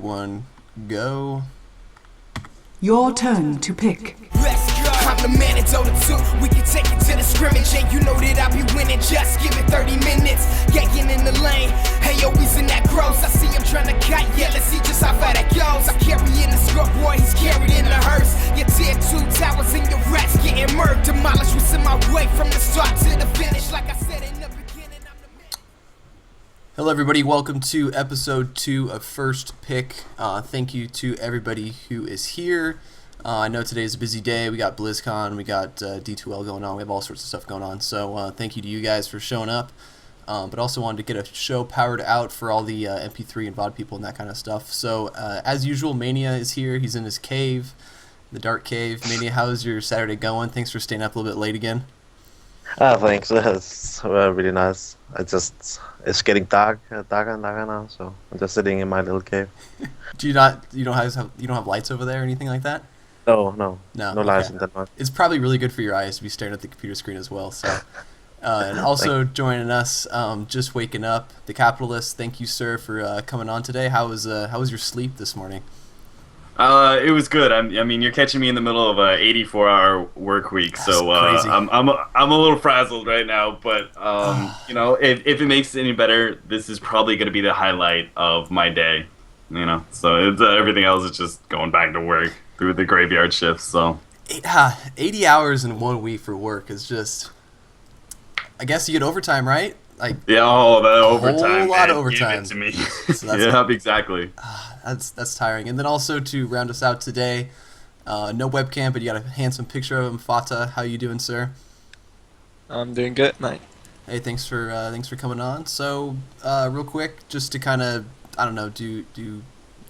One, go. Your turn to pick. Let's go. I'm the man in Dota 2. We can take it to the scrimmage, and you know that I'll be winning. Just give it 30 minutes. Yanking in the lane. Hey, yo, he's in that gross. I see him trying to cut. Yeah, let's see just how far that goes. I carry in the scrub, boy. He's carried in the hearse. Your tier 2 towers and your rats getting murked. Demolished what's in my way from the start to the finish. Like I said in the beginning, I'm the man. Hello, everybody. Welcome to episode 2 of First Pick. Thank you to everybody who is here. I know today is a busy day. We got BlizzCon, we got D2L going on. We have all sorts of stuff going on. So thank you to you guys for showing up. But also wanted to get a show powered out for all the MP3 and VOD people and that kind of stuff. So as usual, Mania is here. He's in his cave, the dark cave. Mania, how's your Saturday going? Thanks for staying up a little bit late again. Thanks. It's really nice. It's getting darker and darker now, so I'm just sitting in my little cave. You don't have lights over there or anything like that? No lights okay. in Denmark. It's probably really good for your eyes to be staring at the computer screen as well. So, and also joining us, just waking up, TheCapitalist. Thank you, sir, for coming on today. How was your sleep this morning? It was good. I mean, you're catching me in the middle of a 84-hour work week, That's so crazy. I'm a little frazzled right now. But you know, if it makes it any better, this is probably going to be the highlight of my day. You know, so it's, everything else is just going back to work through the graveyard shifts. So 80 hours in 1 week for work is just. I guess you get overtime, right? Like yeah, the overtime. whole lot of man, overtime. Give it to me. So that's yeah, exactly. That's tiring. And then also to round us out today, no webcam, but you got a handsome picture of him, FATA. How you doing, sir? I'm doing good, mate. Hey, thanks for coming on. So, real quick, just to kind of do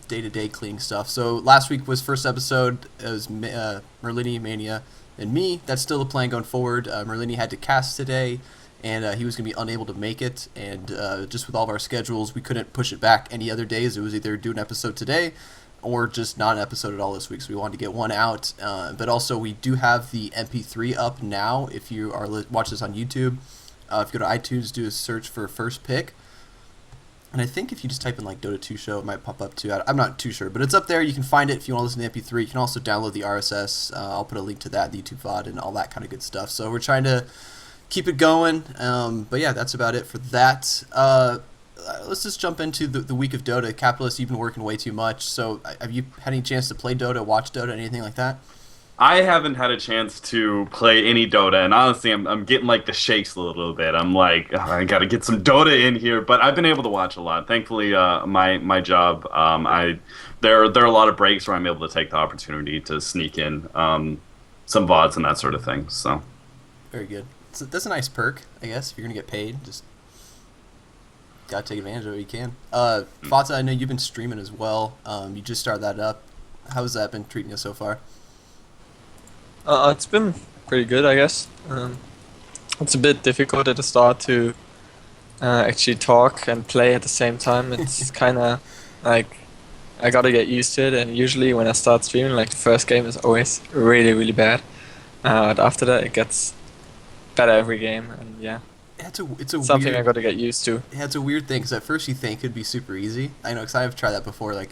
day-to-day cleaning stuff. So last week was first episode. It was Merlini, Mania, and me. That's still the plan going forward. Merlini had to cast today, and he was going to be unable to make it. And just with all of our schedules, we couldn't push it back any other days. It was either do an episode today or just not an episode at all this week. So we wanted to get one out. But also, we do have the MP3 up now. If you are watching this on YouTube, if you go to iTunes, do a search for First Pick. And I think if you just type in like Dota 2 show, it might pop up too. I'm not too sure, but it's up there. You can find it if you want to listen to the MP3. You can also download the RSS. I'll put a link to that, the YouTube VOD, and all that kind of good stuff. So we're trying to keep it going. But yeah, that's about it for that. Let's just jump into the week of Dota. Capitalist, you've been working way too much. So have you had any chance to play Dota, watch Dota, anything like that? I haven't had a chance to play any Dota, and honestly, I'm getting like the shakes a little bit. I'm like, I gotta get some Dota in here, but I've been able to watch a lot. Thankfully, my job, there are a lot of breaks where I'm able to take the opportunity to sneak in some VODs and that sort of thing. So, very good. So that's a nice perk, I guess. If you're gonna get paid, just gotta take advantage of it. You can. Fata, I know you've been streaming as well. You just started that up. How has that been treating you so far? It's been pretty good, I guess. It's a bit difficult at the start to actually talk and play at the same time. It's kind of like I gotta get used to it, and usually when I start streaming, like the first game is always really, really bad. But after that, it gets better every game, and yeah. It's something weird, I gotta get used to. Yeah, it's a weird thing, because at first you think it'd be super easy. I know, because I've tried that before, like,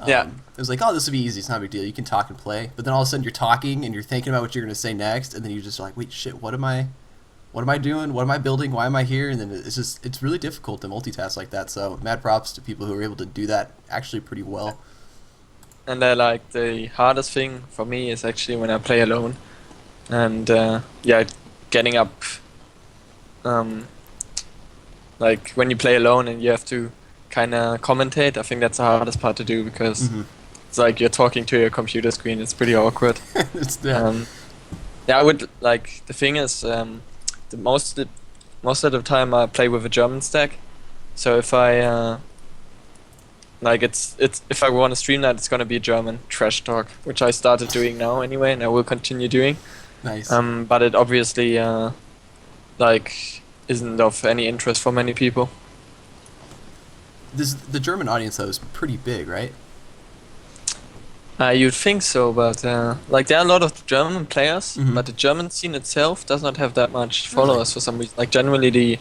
yeah. It was like, oh, this will be easy, it's not a big deal, you can talk and play. But then all of a sudden you're talking, and you're thinking about what you're going to say next, and then you're just like, wait, shit, what am I doing? What am I building? Why am I here? And then it's really difficult to multitask like that, so mad props to people who are able to do that actually pretty well. And like the hardest thing for me is actually when I play alone. And getting up, like when you play alone and you have to kind of commentate, I think that's the hardest part to do, because it's like you're talking to your computer screen. It's pretty awkward. I would like, the thing is, the most of the time I play with a German stack. So if I if I want to stream that, it's gonna be German trash talk, which I started doing now anyway, and I will continue doing. Nice. But it obviously like isn't of any interest for many people. The German audience, though, is pretty big, right? You'd think so, but like there are a lot of German players, Mhm. but the German scene itself does not have that much followers for some reason. Like generally the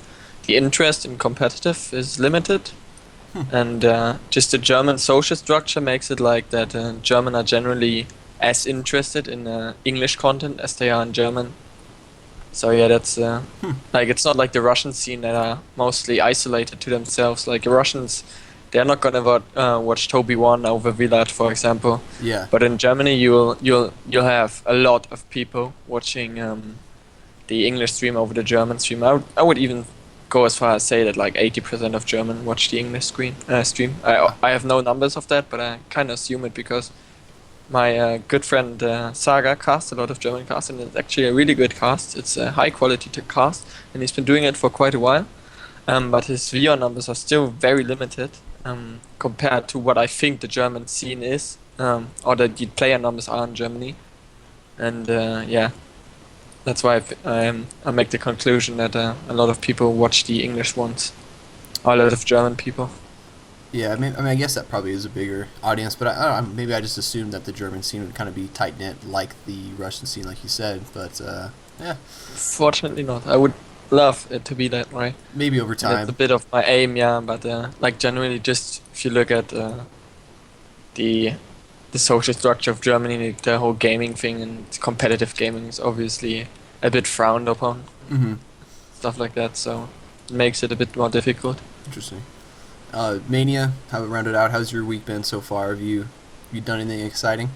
interest in competitive is limited. And just the German social structure makes it like that German are generally as interested in English content as they are in German. So yeah, that's like it's not like the Russian scene that are mostly isolated to themselves. Like the Russians, they're not gonna watch Toby One over Village, for example. Yeah. But in Germany, you'll have a lot of people watching the English stream over the German stream. I would even go as far as say that like 80% of German watch the English stream. I have no numbers of that, but I kind of assume it because my good friend Saga casts a lot of German casts, and it's actually a really good cast. It's a high quality cast, and he's been doing it for quite a while. But his viewer numbers are still very limited compared to what I think the German scene is, or the player numbers are in Germany. And yeah, that's why I make the conclusion that a lot of people watch the English ones, or a lot of German people. Yeah, I mean, I guess that probably is a bigger audience, but I don't know, maybe I just assumed that the German scene would kind of be tight knit like the Russian scene, like you said. But yeah, Fortunately not. I would love it to be that way. maybe over That's a time. bit of my aim, yeah. But like generally, just if you look at the social structure of Germany, the whole gaming thing and competitive gaming is obviously a bit frowned upon, Mm-hmm. stuff like that. So it makes it a bit more difficult. Interesting. Mania, how it rounded out. How's your week been so far? Have you done anything exciting?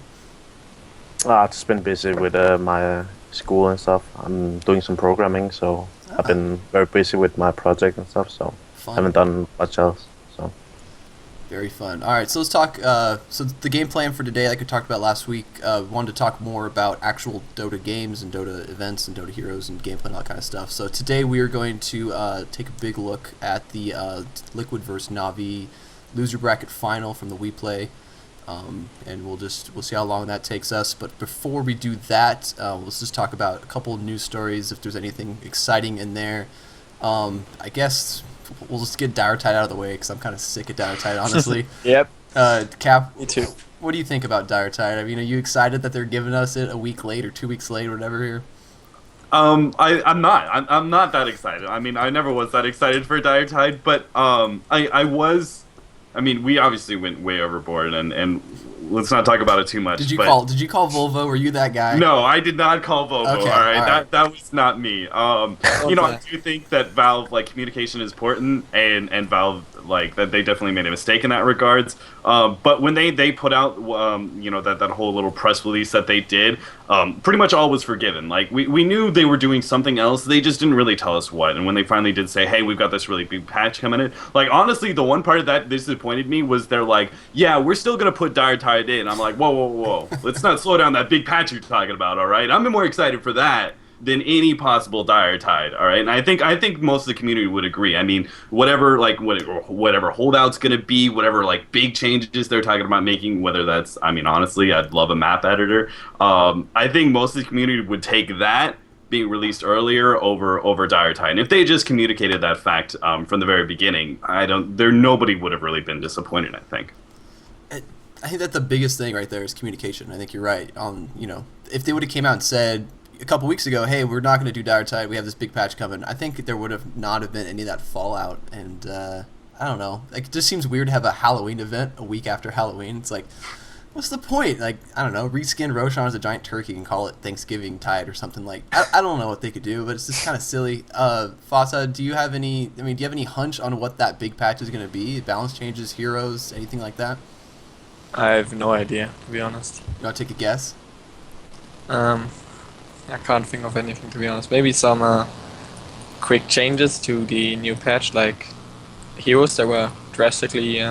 I've just been busy with my school and stuff. I'm doing some programming, so I've been very busy with my project and stuff. So Fun. haven't done much else. So Very fun. All right, so let's talk. So the game plan for today, like we talked about last week, wanted to talk more about actual Dota games and Dota events and Dota heroes and gameplay and all that kind of stuff. So today we are going to take a big look at the Liquid vs NaVi loser bracket final from the WePlay, and we'll see how long that takes us. But before we do that, let's just talk about a couple of news stories if there's anything exciting in there. I guess we'll just get Diretide out of the way because I'm kind of sick of Diretide, honestly. Yep. Cap, Me too. what do you think about Diretide? I mean, are you excited that they're giving us it a week late or 2 weeks late or whatever here? I'm not. I'm not that excited. I mean, I never was that excited for Diretide, but I was. I mean, we obviously went way overboard, and let's not talk about it too much. Did you but call Volvo? Were you that guy? No, I did not call Volvo. Okay, all right, all right. that was not me. You know, I do think that Valve communication is important, and Valve that they definitely made a mistake in that regards. But when they put out that whole little press release that they did, pretty much all was forgiven. Like we knew they were doing something else. They just didn't really tell us what. And when they finally did say, "Hey, we've got this really big patch coming in," honestly, the one part of that disappointed me was they're like, "Yeah, we're still gonna put Diretide in." I'm like, whoa, let's not slow down that big patch you're talking about. All right, I'm more excited for that than any possible Diretide. All right, and I think most of the community would agree. I mean, whatever holdout's gonna be, whatever big changes they're talking about making, whether that's, I mean, honestly, I'd love a map editor. I think most of the community would take that being released earlier over Diretide. And if they just communicated that fact from the very beginning, nobody would have really been disappointed, I think. I think that's the biggest thing right there is communication. I think you're right. If they would have came out and said a couple weeks ago, "Hey, we're not going to do Diretide. We have this big patch coming," I think there would have not have been any of that fallout. And I don't know. It just seems weird to have a Halloween event a week after Halloween. It's like, what's the point? I don't know. Reskin Roshan as a giant turkey and call it Thanksgiving Tide or something. I don't know what they could do, but it's just kind of silly. FATA, do you have any hunch on what that big patch is going to be? Balance changes, heroes, anything like that? I have no idea, to be honest. You want to take a guess? I can't think of anything, to be honest. Maybe some quick changes to the new patch, like heroes that were drastically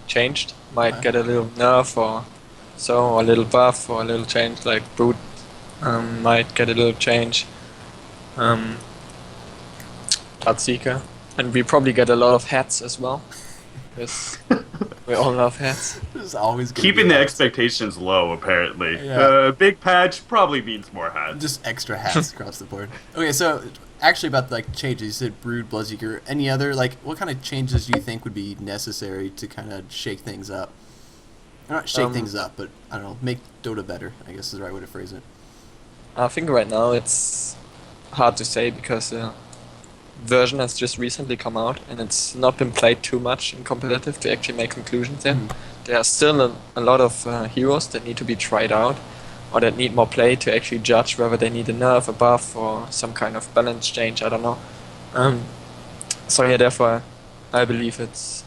changed might get a little nerf or so, or a little buff or a little change, like Brute might get a little change. Bloodseeker. And we probably get a lot of hats as well, because we all love hats. There's always gonna Keeping be the hats. expectations low, apparently. Yeah. Big patch probably means more hats. Just extra hats across the board. Okay, so actually about changes, you said Brood, Bloodseeker. Any other what kind of changes do you think would be necessary to kind of shake things up? Or not shake things up, but I don't know, make Dota better, I guess is the right way to phrase it. I think right now it's hard to say because version has just recently come out, and it's not been played too much in competitive to actually make conclusions yet. There are still a lot of heroes that need to be tried out, or that need more play to actually judge whether they need a nerf, a buff, or some kind of balance change. I don't know. So yeah, therefore, I believe it's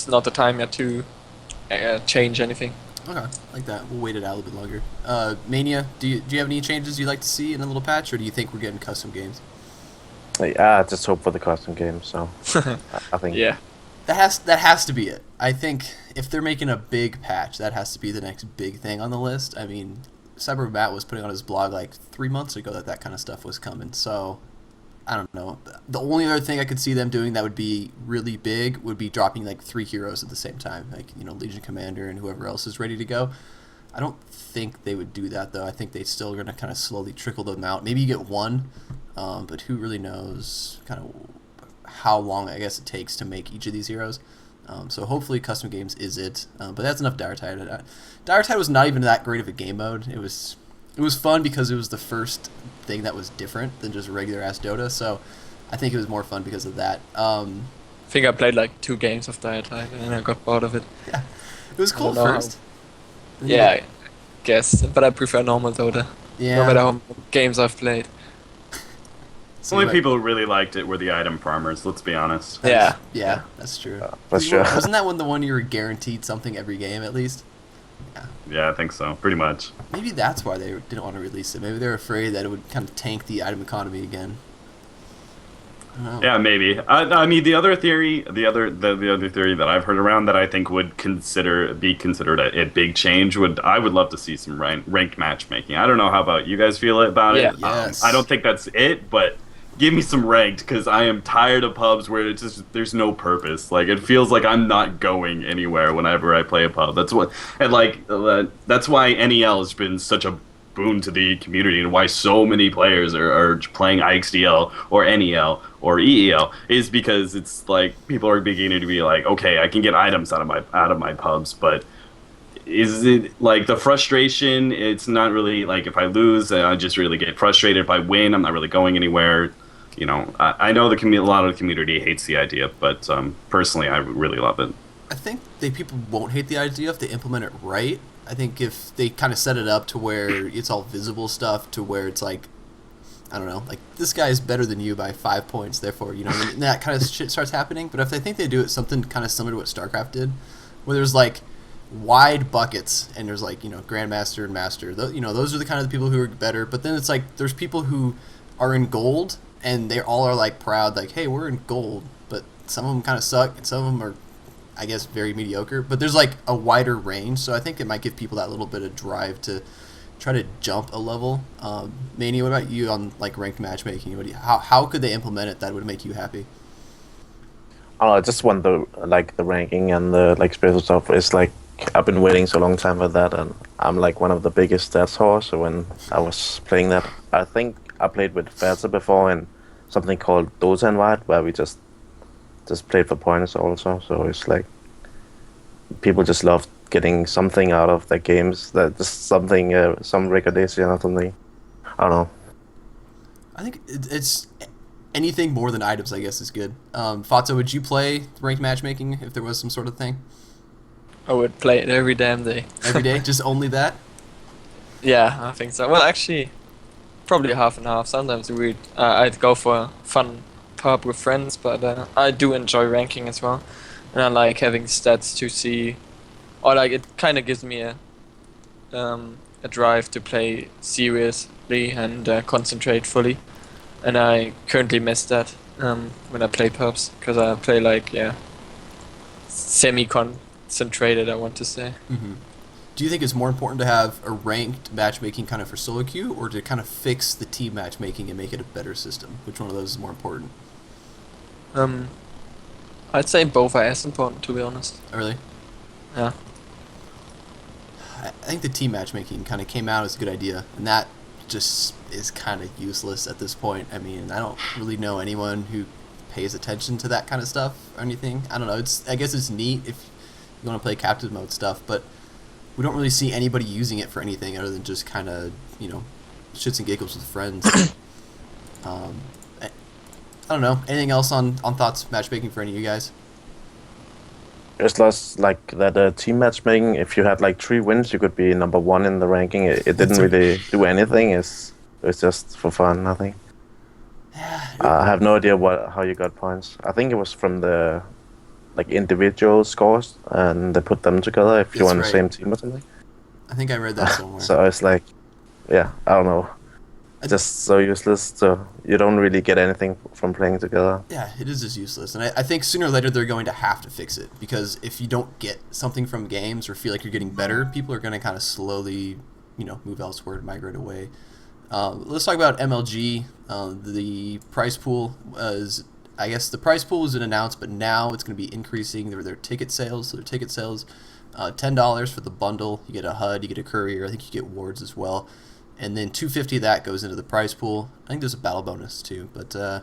not the time yet to change anything. Okay, like that. We'll wait it out a little bit longer. Mania, do you have any changes you'd like to see in a little patch, or do you think we're getting custom games? I just hope for the custom game. So I think Yeah. That has to be it. I think if they're making a big patch, that has to be the next big thing on the list. I mean, Cyber Matt was putting on his blog like 3 months ago that kind of stuff was coming. So I don't know. The only other thing I could see them doing that would be really big would be dropping like 3 heroes at the same time, like Legion Commander and whoever else is ready to go. I don't think they would do that though. I think they still are going to kind of slowly trickle them out. Maybe you get one, but who really knows kind of how long I guess it takes to make each of these heroes. So hopefully custom games is it. But that's enough Diretide. Diretide was not even that great of a game mode. It was fun because it was the first thing that was different than just regular ass Dota. So I think it was more fun because of that. I think I played like 2 games of Diretide and I got bored of it. Yeah, it was cool I don't know first. Yeah, I guess, but I prefer normal Dota. Yeah. No matter how many games I've played. So Only you people who really liked it were the item farmers. Let's be honest. Yeah. That's true. that's true. Wasn't that the one you were guaranteed something every game at least? Yeah, I think so. Pretty much. Maybe that's why they didn't want to release it. Maybe they were afraid that it would kind of tank the item economy again. I don't know. Yeah, maybe. I mean, the other theory that I've heard around that I think would be considered a big change I would love to see some ranked matchmaking. I don't know how about you guys feel about it. Yes. I don't think that's it, but give me some ranked because I am tired of pubs where it's just there's no purpose. Like it feels like I'm not going anywhere whenever I play a pub. That's why NEL has been such a boon to the community and why so many players are playing IXDL or NEL or EEL is because it's like people are beginning to be like, okay, I can get items out of my pubs, but is it like the frustration? It's not really like if I lose, I just really get frustrated. If I win, I'm not really going anywhere. I know a lot of the community hates the idea, but personally, I really love it. I think people won't hate the idea if they implement it right. I think if they kind of set it up to where it's all visible stuff, to where it's like, I don't know, like this guy is better than you by 5 points, therefore, and that kind of shit starts happening. But if they think they do it something kind of similar to what StarCraft did, where there's like wide buckets and there's like Grandmaster and Master, those are the kind of the people who are better. But then it's like there's people who are in gold and they all are like proud, like, hey, we're in gold, but some of them kind of suck and some of them are, I guess, very mediocre. But there's like a wider range, so I think it might give people that little bit of drive to try to jump a level. Manny, what about you on like ranked matchmaking? How could they implement it that would make you happy? I just want the ranking and the special stuff. It's like I've been waiting so long time for that, and I'm like one of the biggest stats whores. So when I was playing that, I think I played with FATA before and something called Dota Invite, where we just played for points also. So it's like people just love getting something out of their games, that just something, some recognition or something. I don't know. I think it's anything more than items, I guess, is good. Fata, would you play ranked matchmaking if there was some sort of thing? I would play it every damn day. Every day? Just only that? Yeah, I think so. Well, actually, probably half and half. Sometimes I'd go for a fun pub with friends, but I do enjoy ranking as well. And I like having stats to see, or like it kind of gives me a drive to play seriously and concentrate fully. And I currently miss that when I play pubs, because I play like semi-concentrated, I want to say. Mm-hmm. Do you think it's more important to have a ranked matchmaking kind of for solo queue, or to kind of fix the team matchmaking and make it a better system? Which one of those is more important? I'd say both are as important, to be honest. Oh, really? Yeah. I think the team matchmaking kind of came out as a good idea, and that just is kind of useless at this point. I mean, I don't really know anyone who pays attention to that kind of stuff or anything. I don't know. I guess it's neat if you want to play captive mode stuff, but we don't really see anybody using it for anything other than just kind of, shits and giggles with friends. I don't know. Anything else on thoughts matchmaking for any of you guys? It's less like that team matchmaking. If you had like 3 wins, you could be number 1 in the ranking. It didn't really do anything. It's just for fun, nothing. I have no idea how you got points. I think it was from the like individual scores, and they put them together if you're on the same team or something. I think I read that somewhere. So it's like, yeah, I don't know. Just so useless. So you don't really get anything from playing together. Yeah, it is just useless. And I think sooner or later they're going to have to fix it, because if you don't get something from games or feel like you're getting better, people are going to kind of slowly, move elsewhere and migrate away. Let's talk about MLG. The prize pool was, I guess the prize pool was announced, but now it's going to be increasing their ticket sales. So their ticket sales, $10 for the bundle. You get a HUD, you get a courier. I think you get wards as well. And then $250 of that goes into the prize pool. I think there's a battle bonus too, but I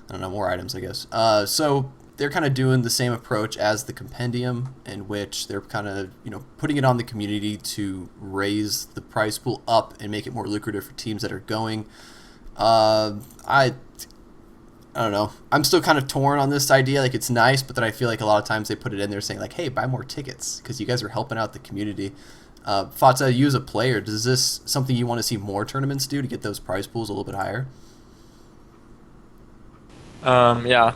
don't know, more items, I guess. So they're kind of doing the same approach as the compendium, in which they're kind of putting it on the community to raise the prize pool up and make it more lucrative for teams that are going. I don't know. I'm still kind of torn on this idea. Like, it's nice, but then I feel like a lot of times they put it in there saying like, hey, buy more tickets because you guys are helping out the community. Fata, you as a player, is this something you want to see more tournaments do to get those prize pools a little bit higher? Yeah,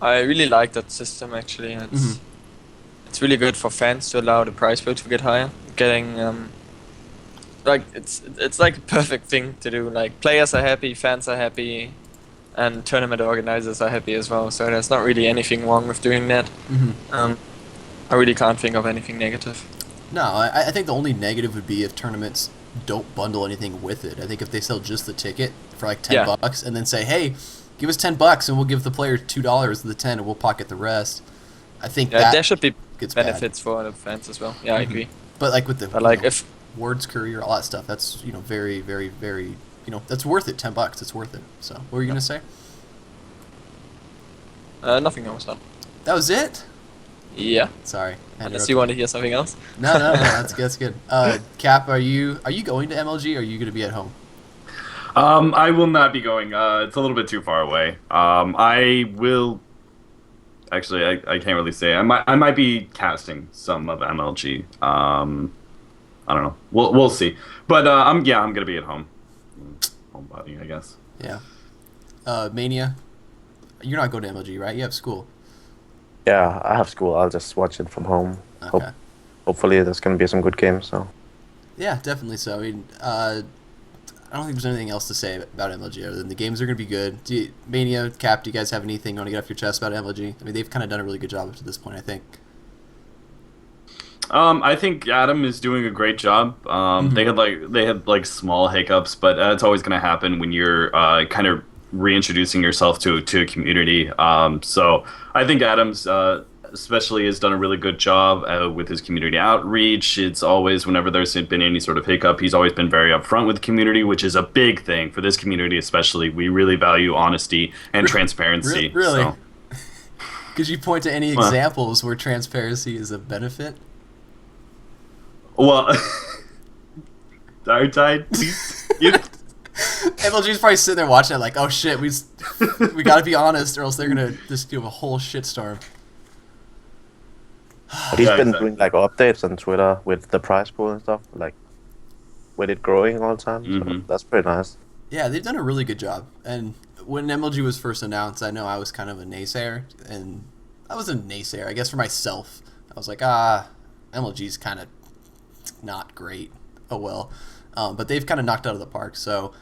I really like that system actually. It's really good for fans to allow the prize pool to get higher. Getting like it's like a perfect thing to do. Like, players are happy, fans are happy, and tournament organizers are happy as well. So there's not really anything wrong with doing that. I really can't think of anything negative. No, I think the only negative would be if tournaments don't bundle anything with it. I think if they sell just the ticket for like $10 and then say, hey, give us $10 and we'll give the player $2 of the 10 and we'll pocket the rest. I think that there should be gets benefits for the fans as well. Yeah, I agree. But like with the if wards, courier, all that stuff, that's very, very, very that's worth it. $10, it's worth it. So what were you gonna say? Nothing else. That was it. Yeah. Sorry. Unless you want to hear something else. No, that's good. Cap, are you going to MLG or are you going to be at home? I will not be going. It's a little bit too far away. I will. Actually, I can't really say. I might be casting some of MLG. I don't know. We'll see. But I'm gonna be at home. Homebody, I guess. Yeah. Mania, you're not going to MLG, right? You have school. Yeah, I have school. I'll just watch it from home. Okay. Hopefully there's going to be some good games. So. Yeah, definitely so. I mean, I don't think there's anything else to say about MLG other than the games are going to be good. Mania, Cap, do you guys have anything you want to get off your chest about MLG? I mean, they've kind of done a really good job up to this point, I think. I think Adam is doing a great job. They had small hiccups, but it's always going to happen when you're kind of reintroducing yourself to a community. So I think Adams especially has done a really good job with his community outreach. It's always, whenever there's been any sort of hiccup, he's always been very upfront with the community, which is a big thing for this community especially. We really value honesty and transparency. Really? Could you point to any examples where transparency is a benefit? Well, Diretide, please. MLG's probably sitting there watching it like, oh shit, we got to be honest or else they're going to just do a whole shitstorm. But he's been doing like updates on Twitter with the prize pool and stuff, like with it growing all the time. So that's pretty nice. Yeah, they've done a really good job. And when MLG was first announced, I know I was kind of a naysayer, and I was a naysayer, I guess, for myself. I was like, MLG's kind of not great. Oh well. But they've kind of knocked out of the park, so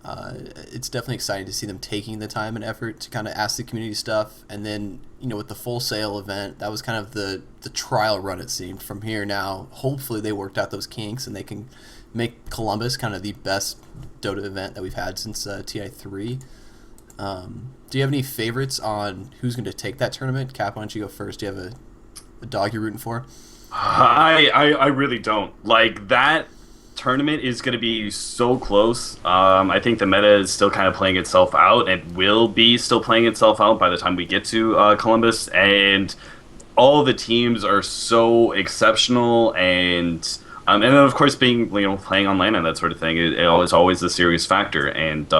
it's definitely exciting to see them taking the time and effort to kind of ask the community stuff. And then, with the Full Sail event, that was kind of the trial run, it seemed. From here now, hopefully they worked out those kinks and they can make Columbus kind of the best Dota event that we've had since TI3. Do you have any favorites on who's going to take that tournament? Cap, why don't you go first? Do you have a dog you're rooting for? I really don't. Like, that tournament is going to be so close. I think the meta is still kind of playing itself out. It will be still playing itself out by the time we get to Columbus, and all the teams are so exceptional, and then of course being playing online and that sort of thing is always a serious factor. And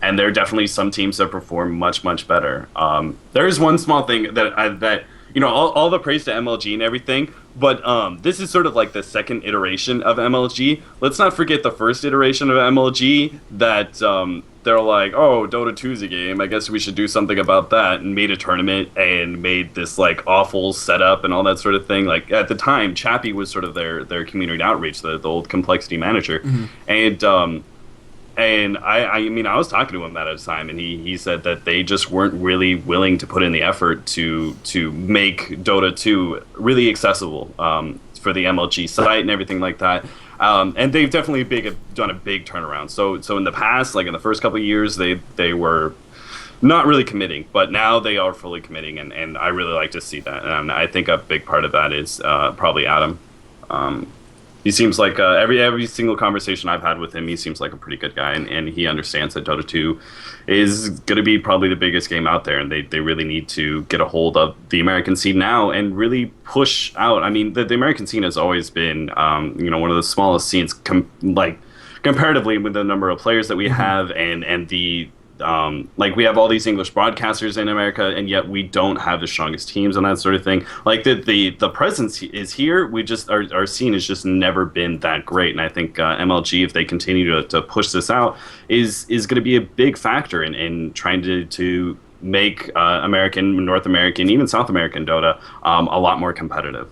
and there are definitely some teams that perform much, much better. There is one small thing that all the praise to MLG and everything, but this is sort of like the second iteration of MLG. Let's not forget the first iteration of MLG that they're like, oh, Dota 2 is a game, I guess we should do something about that, and made a tournament and made this like awful setup and all that sort of thing. Like at the time, Chappie was sort of their community outreach, the old complexity manager, and I mean, I was talking to him at the time, and he said that they just weren't really willing to put in the effort to make Dota 2 really accessible for the MLG site and everything like that. And they've definitely done a big turnaround. So in the past, like in the first couple of years, they were not really committing, but now they are fully committing, and I really like to see that. And I think a big part of that is probably Adam. He seems like every single conversation I've had with him, he seems like a pretty good guy, and he understands that Dota 2 is going to be probably the biggest game out there, and they really need to get a hold of the American scene now and really push out. I mean, the American scene has always been, one of the smallest scenes, comparatively with the number of players that we have, and the we have all these English broadcasters in America, and yet we don't have the strongest teams and that sort of thing. Like the presence is here. We just our scene has just never been that great, and I think MLG, if they continue to push this out, is going to be a big factor in trying to make North American, even South American Dota a lot more competitive.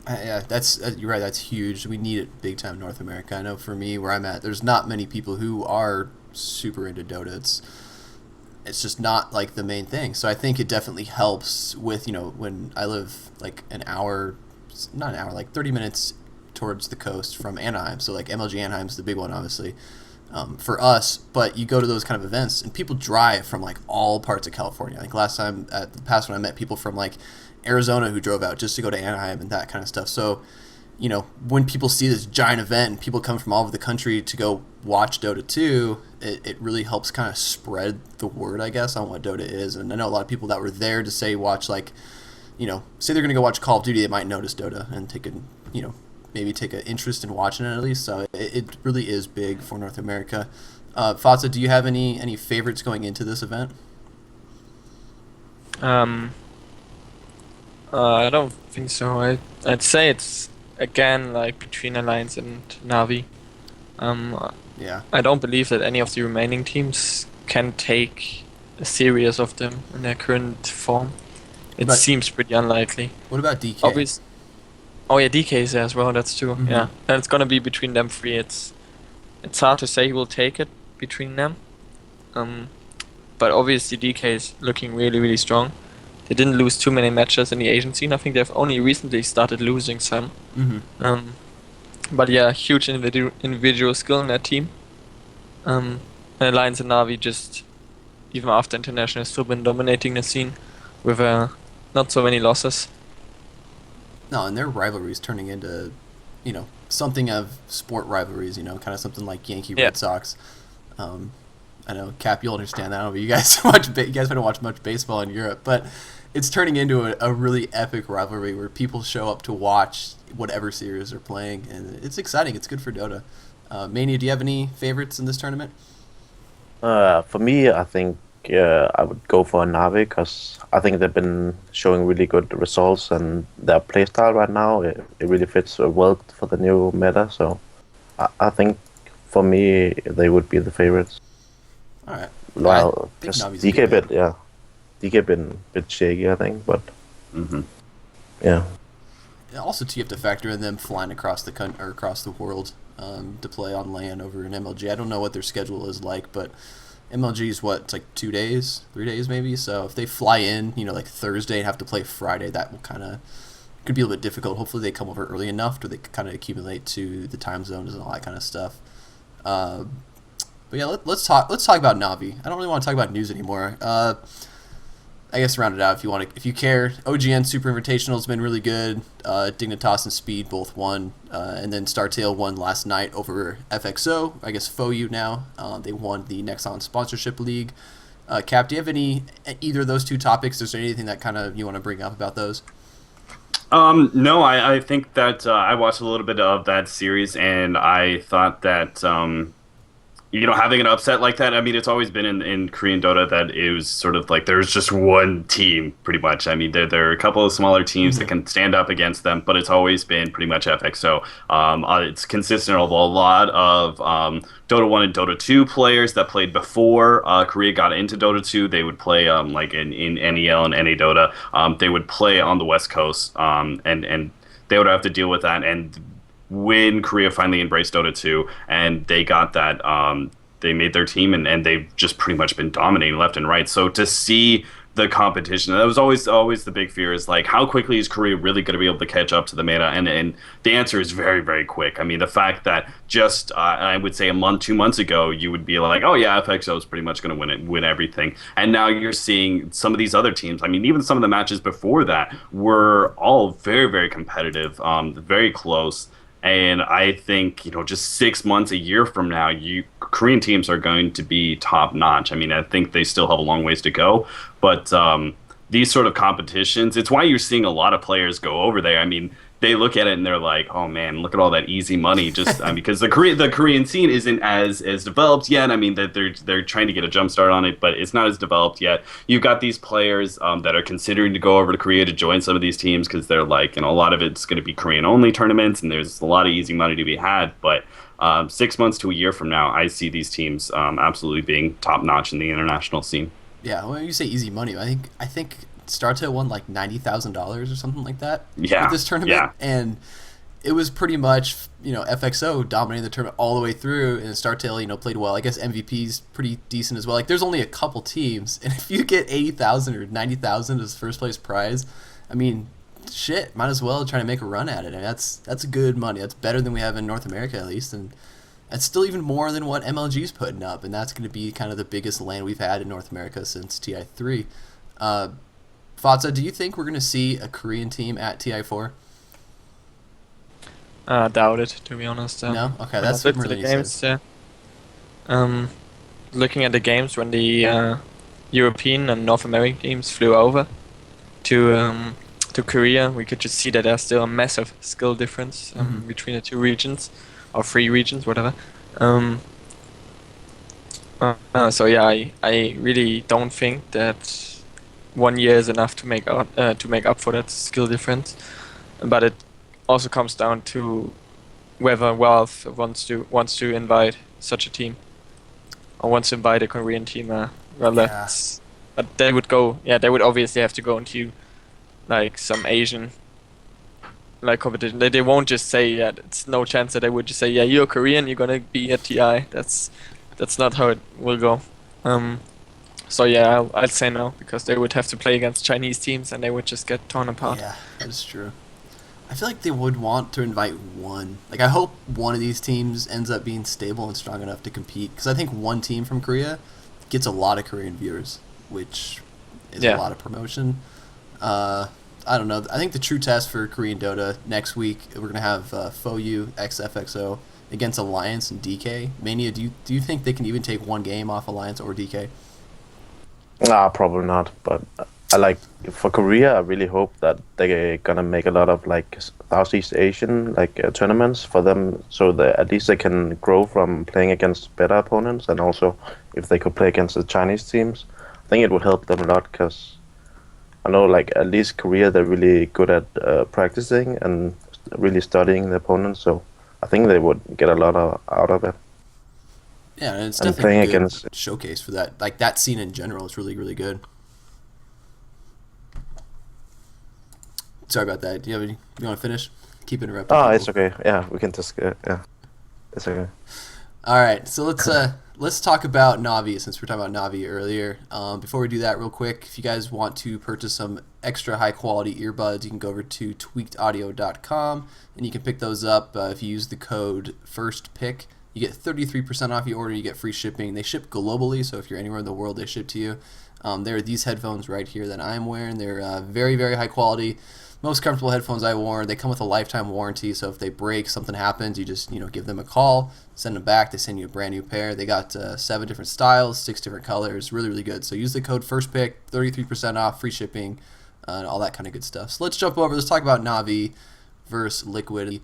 Yeah, that's you're right. That's huge. We need it big time in North America. I know for me, where I'm at, there's not many people who are super into Dota. It's just not like the main thing. So I think it definitely helps with, when I live like like 30 minutes towards the coast from Anaheim. So like MLG Anaheim's the big one, obviously, for us. But you go to those kind of events and people drive from like all parts of California. Like last time at the past when I met people from like Arizona who drove out just to go to Anaheim and that kind of stuff. So, when people see this giant event and people come from all over the country to go watch Dota 2, it really helps kind of spread the word, I guess, on what Dota is. And I know a lot of people that were there to say say they're going to go watch Call of Duty, they might notice Dota and maybe take an interest in watching it at least. So it really is big for North America. FATA, do you have any favorites going into this event? I don't think so. I'd say it's again like between Alliance and Navi. Yeah. I don't believe that any of the remaining teams can take a series of them in their current form. It seems pretty unlikely. What about DK? Oh yeah, DK is there as well. That's true. Mm-hmm. Yeah, and it's gonna be between them three. It's hard to say who will take it between them. But obviously DK is looking really, really strong. They didn't lose too many matches in the Asian scene. I think they've only recently started losing some. Mm-hmm. But yeah, huge individual skill in that team. And Alliance and Navi just, even after international, still been dominating the scene with not so many losses. No, and their rivalries turning into, something of sport rivalries. Kind of something like Yankee Red Sox. I know, Cap, you'll understand that. I don't know, you guys you guys might watch much baseball in Europe, but it's turning into a really epic rivalry where people show up to watch whatever series they're playing, and it's exciting. It's good for Dota. Mania, do you have any favorites in this tournament? For me, I think I would go for Navi because I think they've been showing really good results, and their playstyle right now it really fits well for the new meta. So I think for me they would be the favorites. All right. Well, DK been a bit shaky, I think, but yeah. Also, too, you have to factor in them flying across the country or across the world to play on LAN over in MLG. I don't know what their schedule is like, but MLG is it's like 2 days, 3 days maybe. So if they fly in, like Thursday and have to play Friday, that will could be a little bit difficult. Hopefully, they come over early enough to they kind of accumulate to the time zones and all that kind of stuff. But yeah, let's talk about Navi. I don't really want to talk about news anymore. I guess round it out if you care. OGN Super Invitational has been really good. Dignitas and Speed both won, and then StarTale won last night over FXO. I guess FOU now. They won the Nexon Sponsorship League. Cap, do you have either of those two topics? Is there anything that kind of you want to bring up about those? No, I think that I watched a little bit of that series, and I thought that having an upset like that, I mean, it's always been in Korean Dota that it was sort of like there's just one team, pretty much. I mean, there are a couple of smaller teams that can stand up against them, but it's always been pretty much FXO. It's consistent of a lot of Dota 1 and Dota 2 players that played before Korea got into Dota 2. They would play like in NEL and NA Dota. They would play on the West Coast, and they would have to deal with that. And when Korea finally embraced Dota 2 and they got that, they made their team and they've just pretty much been dominating left and right. So to see the competition, that was always the big fear, is like, how quickly is Korea really going to be able to catch up to the meta? And the answer is very, very quick. I mean, the fact that just I would say a month, 2 months ago, you would be like, oh yeah, FXO is pretty much going to win everything. And now you're seeing some of these other teams. I mean, even some of the matches before that were all very, very competitive, very close. And I think, just 6 months, a year from now, Korean teams are going to be top notch. I mean, I think they still have a long ways to go, but these sort of competitions, it's why you're seeing a lot of players go over there. I mean, they look at it and they're like, oh man, look at all that easy money. Just because the Korean scene isn't as developed yet. I mean, that they're trying to get a jump start on it, but it's not as developed yet. You've got these players that are considering to go over to Korea to join some of these teams because they're like, a lot of it's going to be Korean only tournaments, and there's a lot of easy money to be had. But 6 months to a year from now, I see these teams absolutely being top notch in the international scene. Yeah, when you say easy money, I think Startail won like $90,000 or something like that with this tournament, and it was pretty much FXO dominating the tournament all the way through, and Startail played well. I guess MVP's pretty decent as well. Like, there's only a couple teams, and if you get 80,000 or 90,000 as first place prize, I mean, shit, might as well try to make a run at it. I mean, that's good money. That's better than we have in North America, at least, and that's still even more than what MLG's putting up, and that's going to be kind of the biggest land we've had in North America since TI3. FATA, do you think we're going to see a Korean team at TI4? Doubt it, to be honest. No? Okay, that's what the games. Looking at the games when the European and North American teams flew over to Korea, we could just see that there's still a massive skill difference between the two regions, or 3 regions, whatever. So yeah, I really don't think that 1 year is enough to make up for that skill difference, but it also comes down to whether Valve wants to invite such a team, or wants to invite a Korean team. But they would go. Yeah, they would obviously have to go into like some Asian competition. They won't just say, yeah, it's no chance that they would just say, yeah, you're Korean, you're gonna be at TI. That's not how it will go. So yeah, I'd say no, because they would have to play against Chinese teams and they would just get torn apart. Yeah, that is true. I feel like they would want to invite one. Like, I hope one of these teams ends up being stable and strong enough to compete, because I think one team from Korea gets a lot of Korean viewers, which is a lot of promotion. I don't know. I think the true test for Korean Dota next week, we're going to have FOU x FXO against Alliance and DK. Mania, do you think they can even take one game off Alliance or DK? Nah, probably not. But for Korea, I really hope that they're gonna make a lot of like Southeast Asian tournaments for them, so that at least they can grow from playing against better opponents, and also if they could play against the Chinese teams, I think it would help them a lot, because I know at least Korea, they're really good at practicing and really studying the opponents, so I think they would get a lot out of it. Yeah, and it's definitely a good showcase for that. Like, that scene in general is really, really good. Sorry about that. Do you have any? You want to finish? Keep interrupting. Oh, it's okay. Yeah, we can just yeah, it's okay. All right, so let's talk about NaVi, since we were talking about NaVi earlier. Before we do that, real quick, if you guys want to purchase some extra high quality earbuds, you can go over to tweakedaudio.com and you can pick those up. If you use the code FIRSTPICK, you get 33% off your order. You get free shipping. They ship globally, so if you're anywhere in the world, they ship to you. There are these headphones right here that I'm wearing. They're very, very high quality. Most comfortable headphones I've worn. They come with a lifetime warranty, so if they break, something happens, you just give them a call, send them back, they send you a brand new pair. They got 7 different styles, 6 different colors, really, really good. So use the code FIRSTPICK, 33% off, free shipping, and all that kind of good stuff. So let's jump over. Let's talk about NaVi versus Liquid.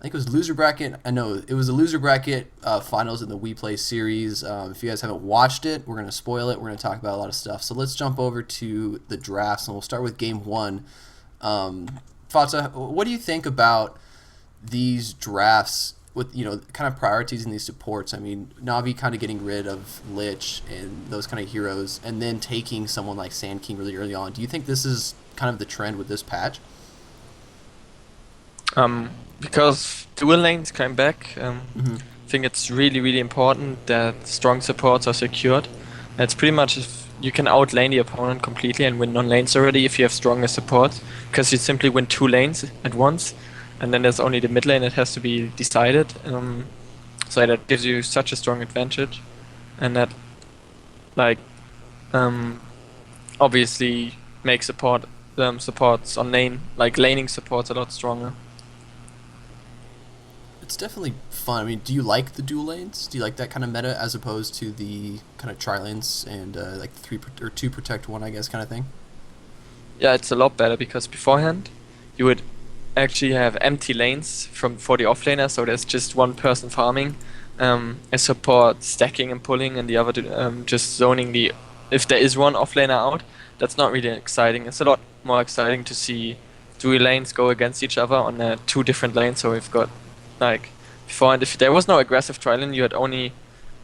think it was loser bracket. I know it was the loser bracket finals in the WePlay series. If you guys haven't watched it, we're gonna spoil it. We're gonna talk about a lot of stuff. So let's jump over to the drafts, and we'll start with game one. Fata, what do you think about these drafts with, kind of prioritizing these supports? I mean, Navi kind of getting rid of Lich and those kind of heroes, and then taking someone like Sand King really early on. Do you think this is kind of the trend with this patch? Because dual lanes came back, I think it's really, really important that strong supports are secured. It's pretty much if you can outlane the opponent completely and win non-lanes already if you have stronger supports, because you simply win 2 lanes at once, and then there's only the mid lane that has to be decided. So that gives you such a strong advantage, and that, obviously makes supports on lane, like laning supports, a lot stronger. It's definitely fun. I mean, do you like the dual lanes? Do you like that kind of meta as opposed to the kind of tri lanes and like 2 protect 1, I guess, kind of thing? Yeah, it's a lot better because beforehand you would actually have empty lanes for the offlaner, so there's just one person farming, a support stacking and pulling, and the other just zoning the. If there is one offlaner out, that's not really exciting. It's a lot more exciting to see 3 lanes go against each other on 2 different lanes. So we've got beforehand, if there was no aggressive tri-lane, you had only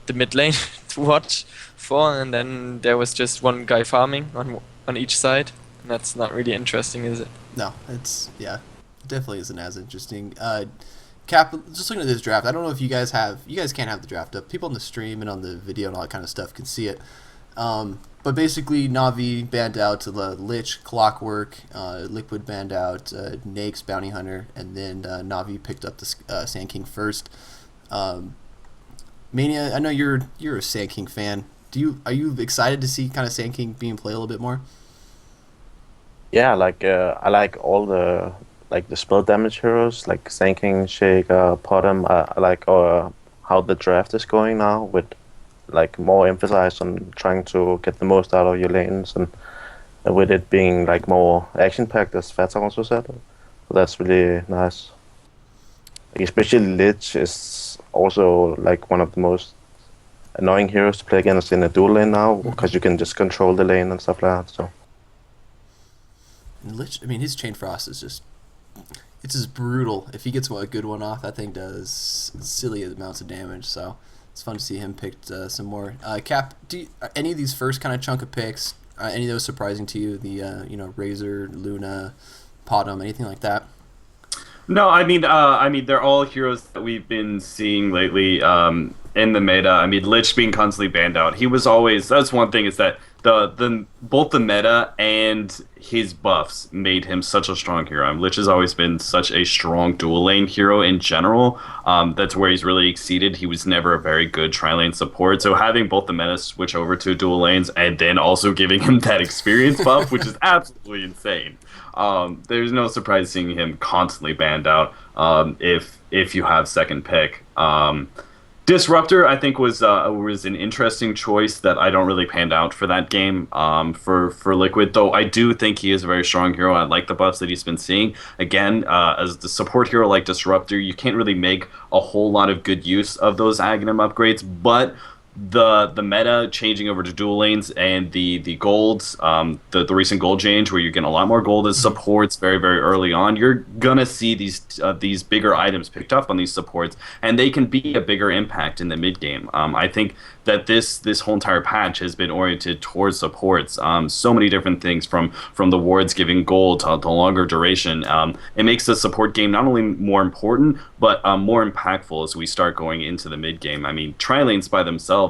the mid lane to watch for, and then there was just one guy farming on each side, and that's not really interesting, is it? No, it definitely isn't as interesting. Cap, just looking at this draft, I don't know if you guys can't have the draft up. People on the stream and on the video and all that kind of stuff can see it. But basically, Navi banned out the Lich, Clockwork, Liquid banned out, Nake's Bounty Hunter, and then Navi picked up the Sand King first. Mania, I know you're a Sand King fan. Are you excited to see kind of Sand King being played a little bit more? Yeah, I like all the spell damage heroes like Sand King, Shaker, Potom. I like how the draft is going now with more emphasis on trying to get the most out of your lanes, and with it being more action packed, as Fata also said. So that's really nice. Especially Lich is also one of the most annoying heroes to play against in a dual lane now, because you can just control the lane and stuff like that. So Lich, I mean, his Chain Frost is just brutal. If he gets a good one off, that thing does silly amounts of damage. So it's fun to see him picked some more. Cap, any of these first kind of chunk of picks, any of those surprising to you? The Razor, Luna, Potom, anything like that? No, I mean they're all heroes that we've been seeing lately in the meta. I mean, Lich being constantly banned out. He was always, that's one thing, is that both the meta and his buffs made him such a strong hero. Lich has always been such a strong dual lane hero in general. That's where he's really exceeded. He was never a very good tri-lane support. So having both the meta switch over to dual lanes and then also giving him that experience buff, which is absolutely insane. There's no surprise seeing him constantly banned out if you have second pick. Disruptor, I think, was an interesting choice that I don't really panned out for that game for Liquid, though I do think he is a very strong hero. I like the buffs that he's been seeing. Again, as the support hero like Disruptor, you can't really make a whole lot of good use of those Aghanim upgrades, but the meta changing over to dual lanes and the golds, the recent gold change where you're getting a lot more gold as supports very, very early on, you're gonna see these bigger items picked up on these supports, and they can be a bigger impact in the mid game. I think that this whole entire patch has been oriented towards supports. So many different things from the wards giving gold to longer duration. It makes the support game not only more important, but more impactful as we start going into the mid game. I mean, tri-lanes by themselves,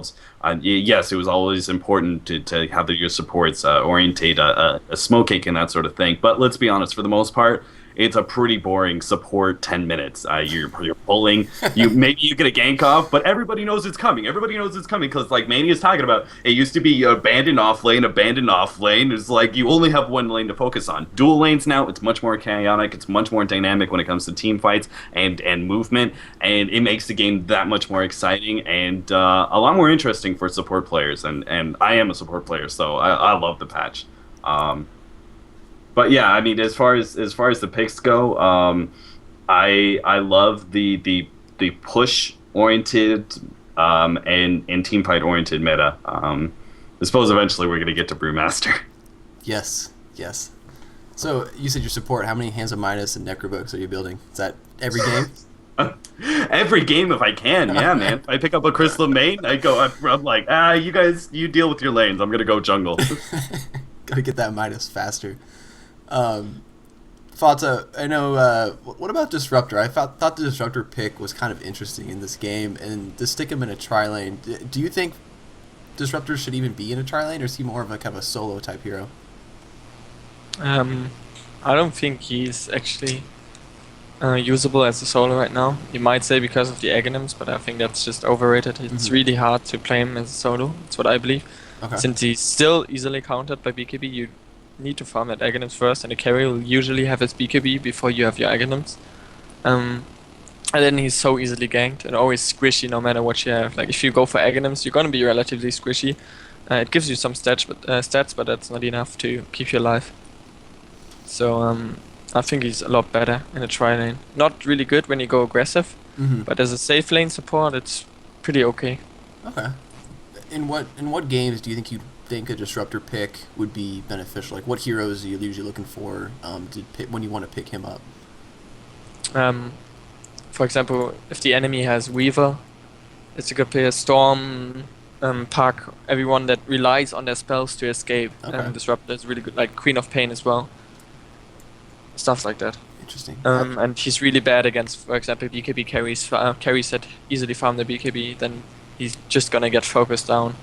yes, it was always important to have your supports orientate a smoke cake and that sort of thing. But let's be honest, for the most part, it's a pretty boring support 10 minutes. You're pulling, maybe you get a gank off, but everybody knows it's coming. Everybody knows it's coming because, like Mania's talking about, it used to be abandoned off lane. It's like you only have one lane to focus on. Dual lanes now, it's much more chaotic. It's much more dynamic when it comes to team fights and movement, and it makes the game that much more exciting and a lot more interesting for support players. And I am a support player, so I love the patch. But yeah, I mean, as far as the picks go, I love the push oriented and team fight oriented meta. I suppose eventually we're gonna get to Brewmaster. Yes, yes. So you said your support. How many Hands of Midas and Necrobooks are you building? Is that every game? Every game if I can, yeah, man. If I pick up a Crystal Main, I'm like, you guys, you deal with your lanes. I'm gonna go jungle. Gotta get that Midas faster. Fata, I know. What about Disruptor? I thought the Disruptor pick was kind of interesting in this game, and to stick him in a tri lane. Do you think Disruptor should even be in a tri lane, or is he more of a kind of a solo type hero? I don't think he's actually usable as a solo right now. You might say because of the Aghanims, but I think that's just overrated. It's really hard to play him as a solo. That's what I believe. Okay. Since he's still easily countered by BKB, you need to farm at Aghanims first, and the carry will usually have his BKB before you have your Aghanims. And then he's so easily ganked and always squishy no matter what you have. Like if you go for Aghanims, you're gonna be relatively squishy. It gives you some stats, but that's not enough to keep you alive. So I think he's a lot better in a tri lane. Not really good when you go aggressive, but as a safe lane support, it's pretty okay. Okay. In what games do you think a Disruptor pick would be beneficial? Like what heroes are you usually looking for when you want to pick him up? For example, if the enemy has Weaver, it's a good player. Storm, Puck, everyone that relies on their spells to escape. Okay. Disruptor is really good. Like Queen of Pain as well. Stuff like that. Interesting. And he's really bad against, for example, BKB carries. Carries that easily farm the BKB, then he's just gonna get focused down.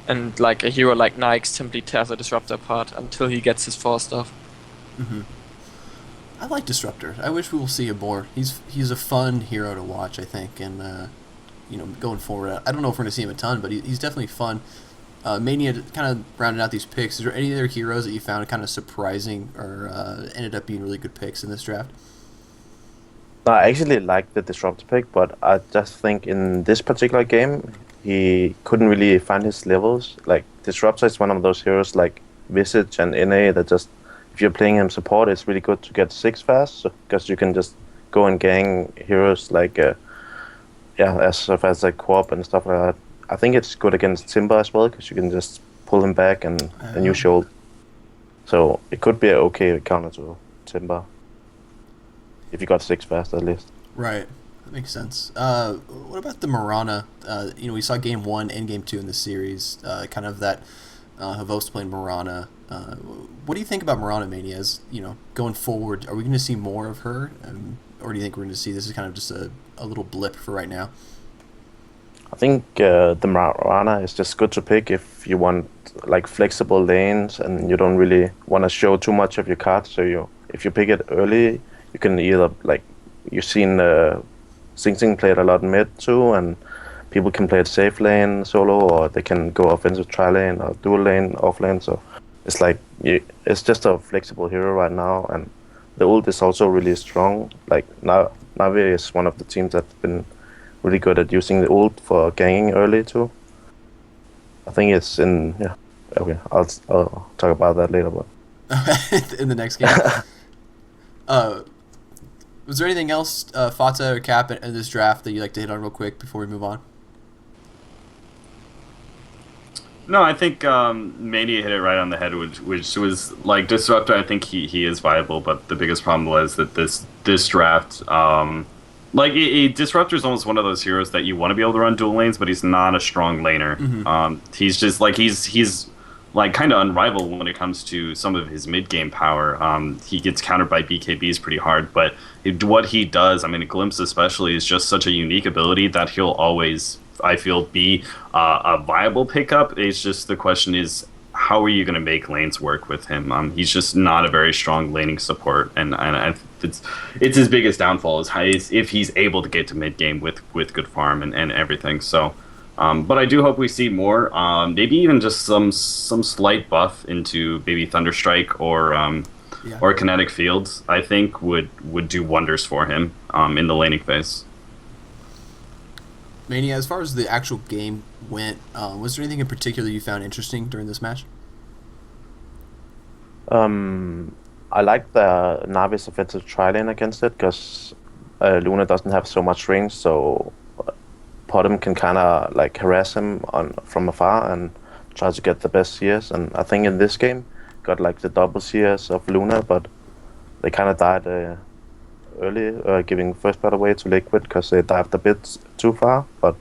And like a hero like Nike simply tears a Disruptor apart until he gets his 4 stuff. I like Disruptor. I wish we will see him more. He's a fun hero to watch, I think, and going forward, I don't know if we're gonna see him a ton, but he's definitely fun. Mania kind of rounded out these picks. Is there any other heroes that you found kind of surprising or ended up being really good picks in this draft? I actually like the Disruptor pick, but I just think in this particular game, he couldn't really find his levels. Like, Disruptor is one of those heroes like Visage and NA that just, if you're playing him support, it's really good to get 6 fast, because you can just go and gang heroes like, as fast like Quap and stuff like that. I think it's good against Timber as well, because you can just pull him back and use shield. So it could be an okay counter to Timber. If you got 6 fast at least. Right. That makes sense. What about the Mirana? We saw game 1 and game 2 in this series. Kind of that Havos playing Mirana. What do you think about Mirana Mania? As, going forward, are we going to see more of her? Or do you think we're going to see this is kind of just a little blip for right now? I think the Mirana is just good to pick if you want like flexible lanes and you don't really want to show too much of your cards. So if you pick it early, you can either, like, you've seen Sing Sing play it a lot mid too, and people can play it safe lane solo, or they can go offensive tri lane or dual lane off lane. So it's like it's just a flexible hero right now, and the ult is also really strong. Like NaVi is one of the teams that's been really good at using the ult for ganging early too. I think it's in Okay, I'll talk about that later, but in the next game. Was there anything else, Fata or Cap, in this draft that you'd like to hit on real quick before we move on? No, I think Mania hit it right on the head, which was like Disruptor. I think he is viable, but the biggest problem was that this draft, Disruptor is almost one of those heroes that you want to be able to run dual lanes, but he's not a strong laner. He's just like he's like kind of unrivaled when it comes to some of his mid game power. He gets countered by BKBs pretty hard, but what he does, I mean, Glimpse especially, is just such a unique ability that he'll always, I feel, be a viable pickup. It's just the question is, how are you going to make lanes work with him? He's just not a very strong laning support, and it's his biggest downfall is if he's able to get to mid game with good farm and everything. So, but I do hope we see more. Maybe even just some slight buff into maybe Thunderstrike or Kinetic Fields. I think would do wonders for him in the laning phase. Mania, as far as the actual game went, was there anything in particular you found interesting during this match? I like the Navi's offensive tri lane against it, because Luna doesn't have so much range, so Potom can kind of like harass him from afar and try to get the best CS. And I think in this game, got like the double CS of Luna, but they kind of died early, giving first blood away to Liquid because they dived a bit too far. But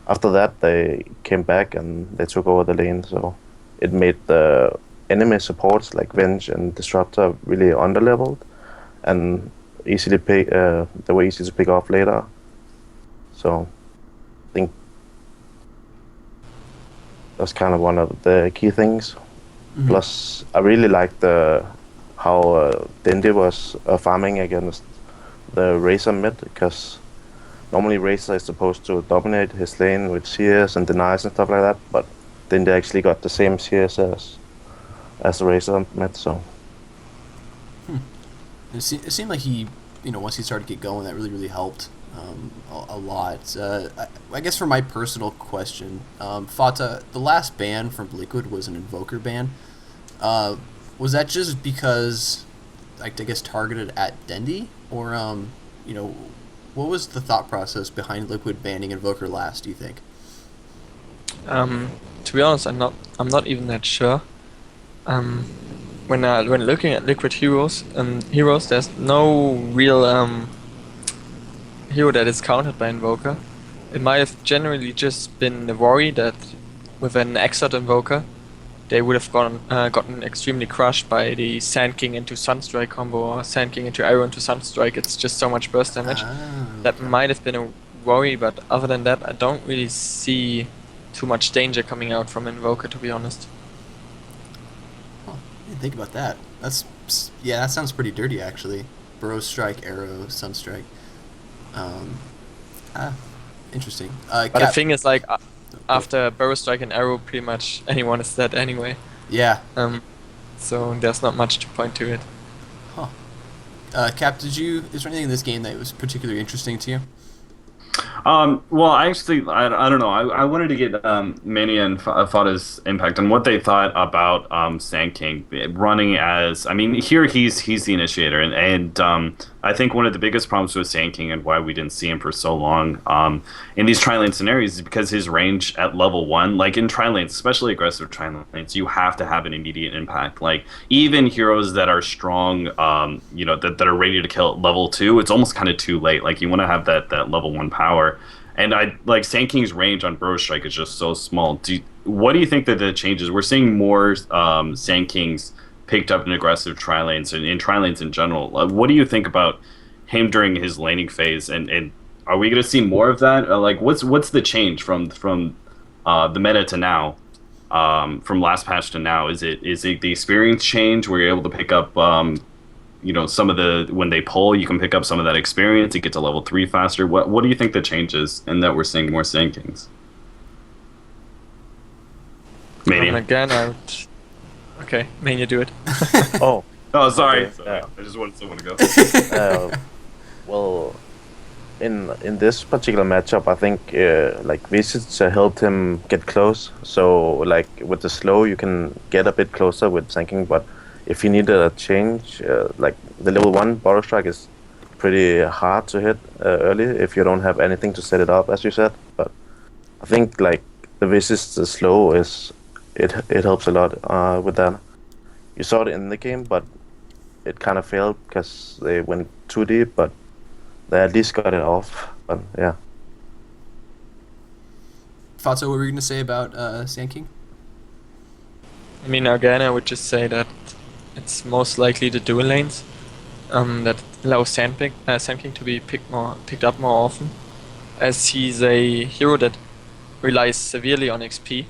after that, they came back and they took over the lane, so it made the enemy supports like Venge and Disruptor really underleveled and they were easy to pick off later. So I think that's kind of one of the key things. Mhm. Plus, I really liked how Dendi was farming against the Razor mid, because normally Razor is supposed to dominate his lane with CS and denies and stuff like that, but Dendi actually got the same CS as the Razor mid, so. It seemed like he, once he started to get going, that really helped a lot. I guess for my personal question, Fata, the last ban from Liquid was an Invoker ban. Was that just because, I guess, targeted at Dendi? Or, what was the thought process behind Liquid banning Invoker last, do you think? To be honest, I'm not even that sure. When looking at Liquid heroes, there's no real hero that is countered by Invoker. It might have generally just been the worry that with an Exot Invoker, they would have gotten extremely crushed by the Sand King into Sunstrike combo or Sand King into Arrow into Sunstrike. It's just so much burst damage. That might have been a worry, but other than that, I don't really see too much danger coming out from Invoker, to be honest. Oh, I didn't think about that. That sounds pretty dirty, actually. Burrow Strike, Arrow, Sunstrike. Interesting. But the thing is, like, after Burrow Strike and Arrow, pretty much anyone is dead anyway. Yeah. So there's not much to point to it. Huh. Cap, is there anything in this game that was particularly interesting to you? Well, actually, I don't know. I wanted to get Mania and Fata's impact on what they thought about Sand King running as. I mean, here he's the initiator, and I think one of the biggest problems with Sand King and why we didn't see him for so long in these tri-lane scenarios is because his range at level 1, like in tri-lanes, especially aggressive tri-lanes, you have to have an immediate impact. Like even heroes that are strong, that are ready to kill at level 2, it's almost kind of too late. Like you want to have that level 1 power. And I like Sand King's range on Burrow Strike is just so small. What do you think that the changes? We're seeing more Sand Kings picked up in aggressive tri-lanes and in tri-lanes in general. What do you think about him during his laning phase? And are we going to see more of that? What's the change from the meta to now, from last patch to now? Is it the experience change where you're able to pick up some of the, when they pull, you can pick up some of that experience, you get to level 3 faster? What do you think the change is in that we're seeing more Sand Kings? Mania. Again, okay, Mania, do it. Oh, sorry. Okay, Sorry. I just wanted someone to go. well, in this particular matchup, I think Visage helped him get close. So like with the slow, you can get a bit closer with Sand King, but if you needed a change, like the level 1 Burrow Strike is pretty hard to hit early if you don't have anything to set it up, as you said. But I think like the Visage, the slow it helps a lot with that. You saw it in the game, but it kind of failed because they went too deep, but they at least got it off. But yeah. Fatso, what were you going to say about Sand King? I mean, again, I would just say that it's most likely the dual lanes that allow Sand King to be picked up more often, as he's a hero that relies severely on XP,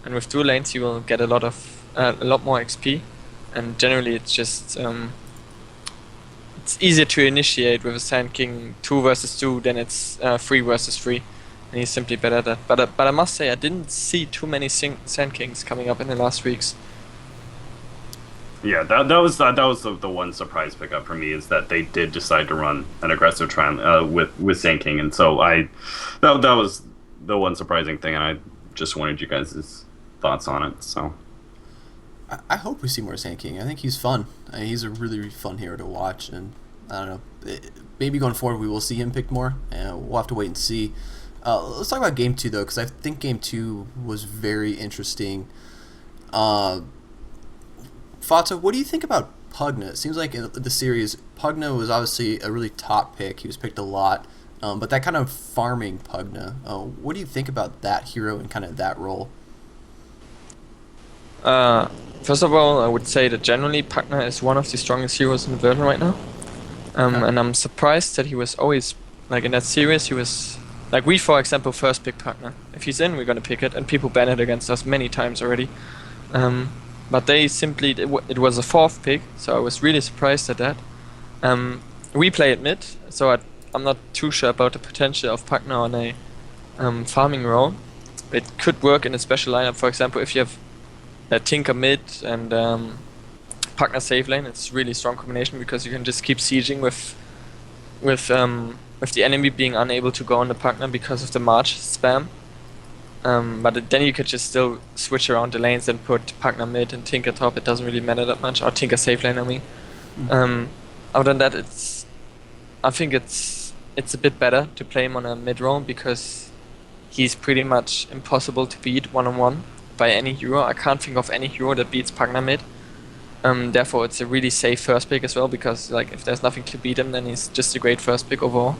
and with dual lanes you will get a lot more XP, and generally it's just it's easier to initiate with a Sand King 2 versus 2 than it's 3 versus 3, and he's simply better at that. But I must say I didn't see too many Sand Kings coming up in the last weeks. Yeah, that was the one surprise pickup for me, is that they did decide to run an aggressive trial with Sand King, and so that was the one surprising thing, and I just wanted you guys' thoughts on it. So I hope we see more Sand King. I think he's fun. He's a really fun hero to watch, and I don't know. Maybe going forward we will see him picked more, and we'll have to wait and see. Let's talk about Game 2 though, because I think Game 2 was very interesting. Fata, what do you think about Pugna? It seems like in the series, Pugna was obviously a really top pick. He was picked a lot, but that kind of farming Pugna. What do you think about that hero and kind of that role? First of all, I would say that generally Pugna is one of the strongest heroes in the version right now. And I'm surprised that he was always, like in that series, he was, like we for example first pick Pugna. If he's in, we're gonna pick it, and people ban it against us many times already. But they simply, it was a 4th pick, so I was really surprised at that. We play at mid, so I'm not too sure about the potential of Pugna on a farming role. It could work in a special lineup, for example, if you have Tinker mid and Pugna safe lane. It's a really strong combination because you can just keep sieging with the enemy being unable to go on the Pugna because of the March spam. But then you could just still switch around the lanes and put Pugna mid and Tinker top. It doesn't really matter that much, or Tinker safe lane, I mean. Other than that, I think it's a bit better to play him on a mid role because he's pretty much impossible to beat one-on-one by any hero. I can't think of any hero that beats Pugna mid. Therefore, it's a really safe first pick as well because, like, if there's nothing to beat him, then he's just a great first pick overall.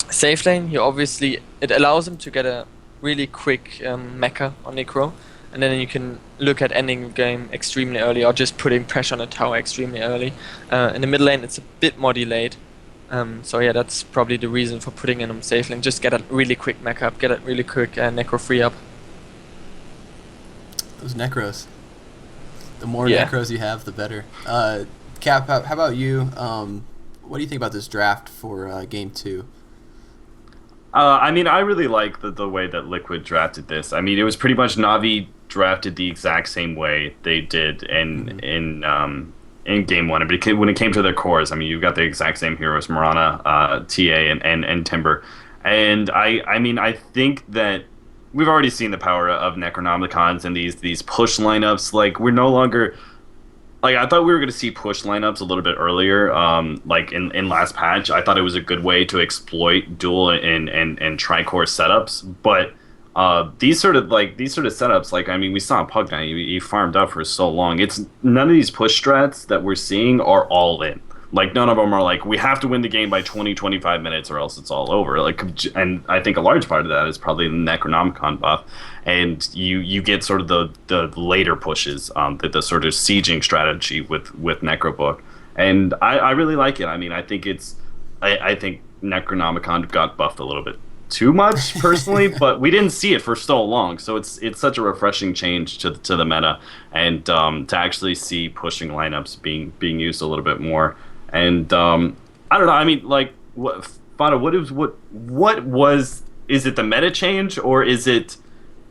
Safe lane, it allows him to get a really quick mecha on Necro, and then you can look at ending the game extremely early or just putting pressure on the tower extremely early. In the mid lane, it's a bit more delayed. So yeah, that's probably the reason for putting in on safe lane. Just get a really quick mecha up, get a really quick Necro free up. Those Necros. The more Necros you have, the better. Cap, how about you? What do you think about this draft for Game 2? I mean, I really like the way that Liquid drafted this. I mean, it was pretty much NaVi drafted the exact same way they did in Game 1. But when it came to their cores, I mean, you've got the exact same heroes, Mirana, TA, and Timber. And I mean, I think that we've already seen the power of Necronomicons and these push lineups. Like, we're no longer... Like, I thought we were going to see push lineups a little bit earlier, like in last patch. I thought it was a good way to exploit dual and tri-core setups. But these sort of setups, like, I mean, we saw Pugna, he farmed up for so long. It's none of these push strats that we're seeing are all in. Like, none of them are like, we have to win the game by 20-25 minutes or else it's all over. Like, and I think a large part of that is probably the Necronomicon buff. And you get sort of the later pushes, the sort of sieging strategy with Necrobook. And I really like it. I mean, I think Necronomicon got buffed a little bit too much, personally, but we didn't see it for so long. So it's such a refreshing change to the meta, and to actually see pushing lineups being used a little bit more. And I don't know. I mean, like, Fata, is it the meta change, or is it?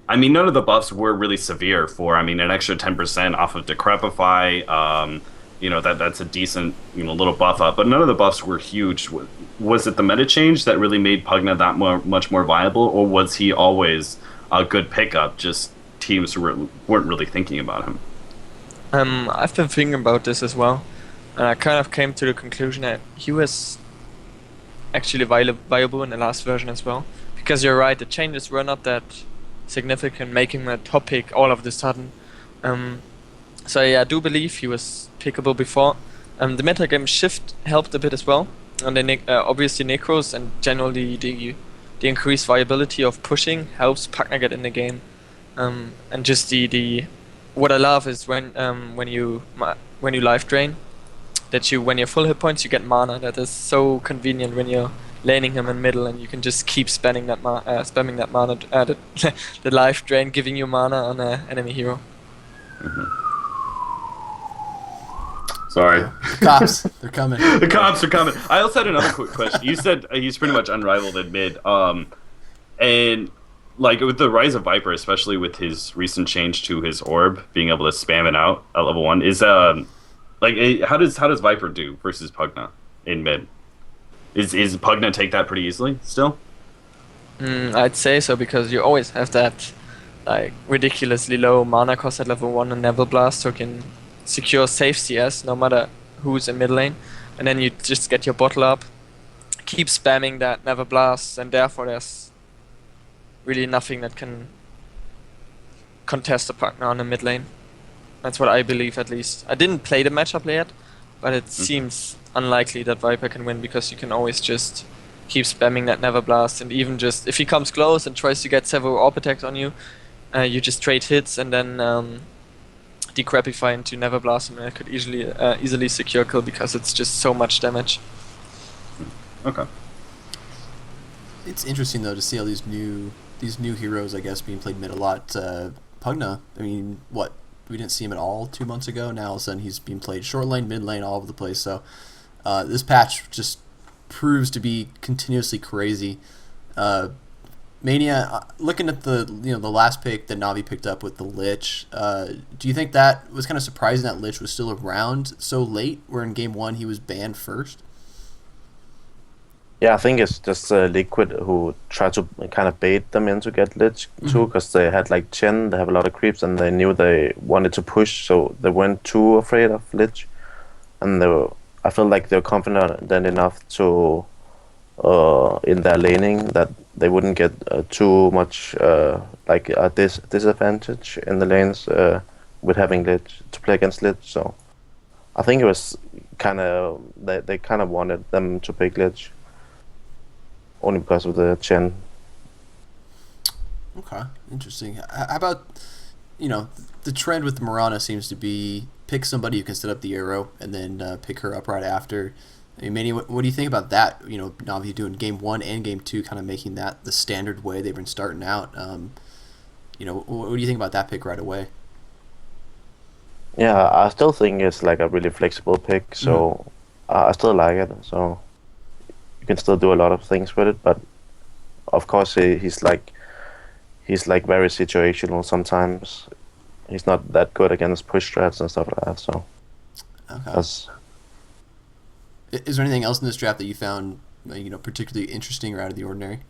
I mean, none of the buffs were really severe for. I mean, an extra 10% off of Decrepify. That's a decent little buff up, but none of the buffs were huge. Was it the meta change that really made Pugna that much more viable, or was he always a good pickup? Just teams weren't really thinking about him. I've been thinking about this as well. And I kind of came to the conclusion that he was actually viable in the last version as well. Because you're right, the changes were not that significant, making him a top pick all of a sudden. So yeah, I do believe he was pickable before. The metagame shift helped a bit as well. And then obviously Necros and generally the increased viability of pushing helps Pugna get in the game. And just what I love is when you life drain, that when you're full hit points you get mana. That is so convenient when you're laning him in middle, and you can just keep spamming that mana, the life drain, giving you mana on an enemy hero. Mm-hmm. Sorry. The cops, they're coming. The cops are coming. I also had another quick question. You said he's pretty much unrivaled in mid, and like with the rise of Viper, especially with his recent change to his orb, being able to spam it out at level 1, is how does Viper do versus Pugna in mid? Is Pugna take that pretty easily still? I'd say so, because you always have that like ridiculously low mana cost at level 1 and Neville Blast, so you can secure safe CS no matter who's in mid lane. and then you just get your bottle up, keep spamming that Never Blast, and therefore there's really nothing that can contest the partner on the mid lane. That's what I believe, at least. I didn't play the matchup yet, but it seems unlikely that Viper can win, because you can always just keep spamming that Never Blast, and even just if he comes close and tries to get several AWP attacks on you, you just trade hits and then decrepify into Never Blast, and I could easily secure kill, because it's just so much damage. Okay. It's interesting though to see all these new heroes, I guess, being played mid a lot. Pugna, I mean, what? We didn't see him at all 2 months ago. Now all of a sudden he's being played short lane, mid lane, all over the place. So this patch just proves to be continuously crazy. Mania, looking at the the last pick that Navi picked up with the Lich, do you think that was kind of surprising that Lich was still around so late, where in game 1 he was banned first? Yeah, I think it's just Liquid who tried to kind of bait them in to get Lich too, because they had like Chen, they have a lot of creeps, and they knew they wanted to push, so they weren't too afraid of Lich, and I felt like they were confident enough to in their laning that they wouldn't get too much like a disadvantage in the lanes with having Lich to play against Lich. So I think it was kind of they kind of wanted them to pick Lich only because of the Chen. Okay, interesting. How about, the trend with Mirana seems to be pick somebody who can set up the arrow and then pick her up right after. I mean, Manny, what do you think about that? Navi doing game 1 and game 2, kind of making that the standard way they've been starting out. What do you think about that pick right away? Yeah, I still think it's like a really flexible pick, so I still like it. So you can still do a lot of things with it, but of course he's like very situational sometimes. He's not that good against push strats and stuff like that. So okay. Is there anything else in this draft that you found particularly interesting or out of the ordinary?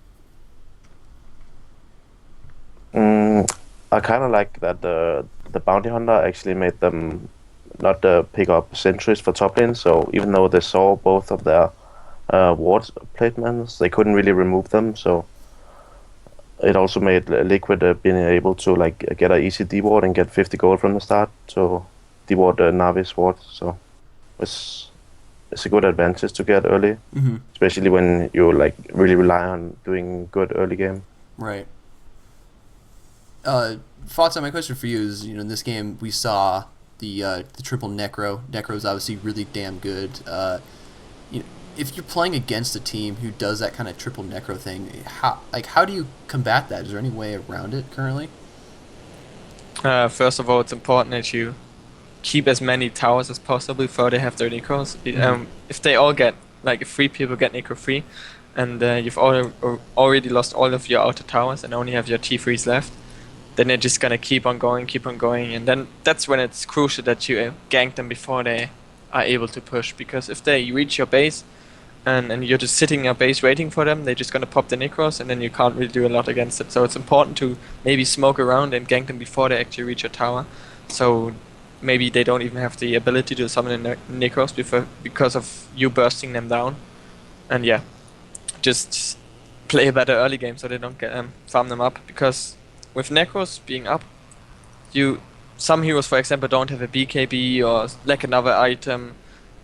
I kind of like that the bounty hunter actually made them not pick up sentries for top lane. So even though they saw both of their ward placements, they couldn't really remove them. So it also made Liquid being able to like get an easy D-ward and get 50 gold from the start to D-ward Navi's ward. So it's a good advantage to get early, especially when you like really rely on doing good early game. Right. Fata, my question for you is, in this game we saw the triple Necro. Necro's obviously really damn good. If you're playing against a team who does that kind of triple Necro thing, how do you combat that? Is there any way around it currently? First of all, it's important that you keep as many towers as possible before they have their Necros. If they all get, like, if 3 people get Necro free, and you've already lost all of your outer towers and only have your T3s left, then they're just gonna keep on going, and then that's when it's crucial that you gank them before they are able to push, because if they reach your base and you're just sitting in your base waiting for them, they're just gonna pop the Necros, and then you can't really do a lot against it. So it's important to maybe smoke around and gank them before they actually reach your tower, so maybe they don't even have the ability to summon the Necros because of you bursting them down. And yeah, just play a better early game so they don't get farm them up, because with Necros being up, some heroes, for example, don't have a BKB or lack another item,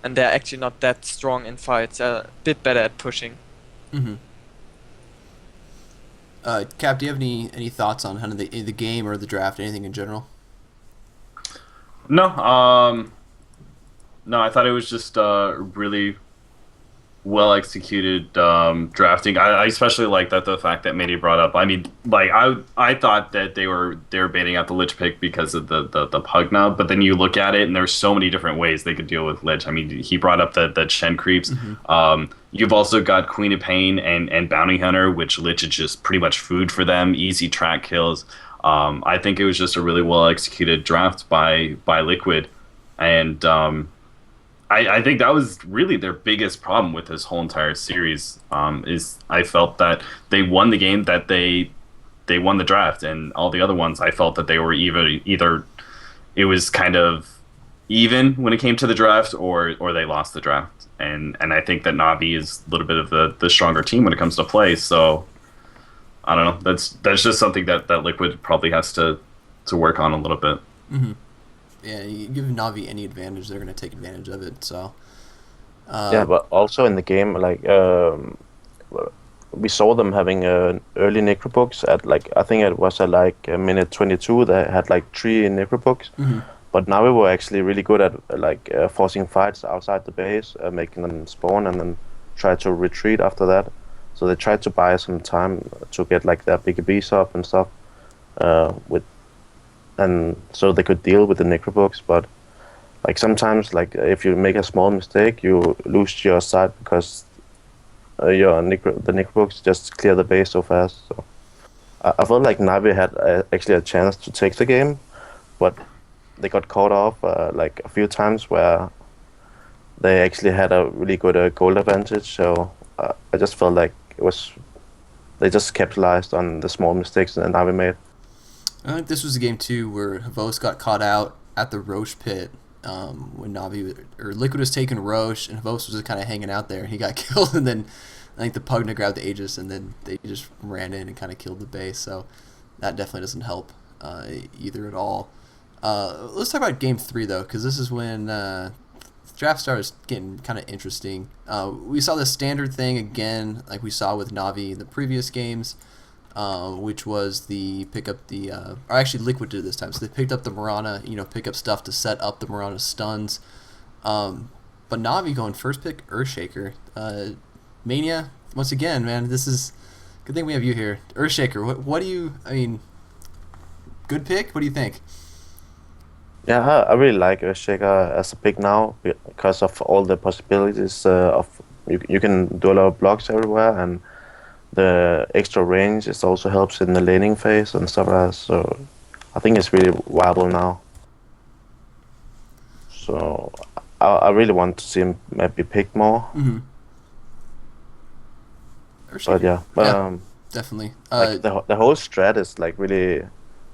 and they're actually not that strong in fights. They're a bit better at pushing. Cap, do you have any thoughts on kind of the game or the draft, anything in general? No, I thought it was just really well executed drafting. I especially like that the fact that Manny brought up. I mean, like I thought that they were baiting out the Lich pick because of the Pugna, but then you look at it and there's so many different ways they could deal with Lich. I mean, he brought up the Chen creeps. You've also got Queen of Pain and Bounty Hunter, which Lich is just pretty much food for them, easy track kills. I think it was just a really well executed draft by Liquid, and I think that was really their biggest problem with this whole entire series. Is I felt that they won the game, that they won the draft, and all the other ones I felt that they were either it was kind of even when it came to the draft, or they lost the draft. And I think that Navi is a little bit of the stronger team when it comes to play. So I don't know. That's just something that Liquid probably has to work on a little bit. Mm-hmm. Yeah, you give Navi any advantage, they're going to take advantage of it. So Yeah, but also in the game, like we saw them having early necrobooks at like I think it was at like minute 22. They had like 3 necrobooks, but now we were actually really good at forcing fights outside the base, making them spawn and then try to retreat after that. So they tried to buy some time to get like their BKBs up and stuff, and so they could deal with the necrobooks. But like sometimes, like if you make a small mistake, you lose your sight because the necrobooks just clear the base so fast. So I felt like Navi had actually a chance to take the game, but they got caught off like a few times where they actually had a really good goal advantage. So I just felt like they just capitalized on the small mistakes that Navi made. I think this was a game too where Havos got caught out at the Roche pit when Navi or Liquid was taking Roche and Havos was just kind of hanging out there. He got killed, and then I think the Pugna grabbed the Aegis, and then they just ran in and kind of killed the base. So that definitely doesn't help either at all. Let's talk about Game 3 though, because this is when draft starts getting kind of interesting. We saw the standard thing again, like we saw with Navi in the previous games. Which was the pick up the or actually Liquid did this time. So they picked up the Mirana, pick up stuff to set up the Mirana stuns. But Navi going first pick Earthshaker. Mania, once again, man, this is good thing we have you here. Earthshaker, what do you good pick? What do you think? Yeah, I really like Earthshaker as a pick now because of all the possibilities of you can do a lot of blocks everywhere, and the extra range it also helps in the laning phase and stuff like that. So I think it's really viable now. So I really want to see him maybe pick more. Mm-hmm. But yeah, definitely. Like the whole strat is like really,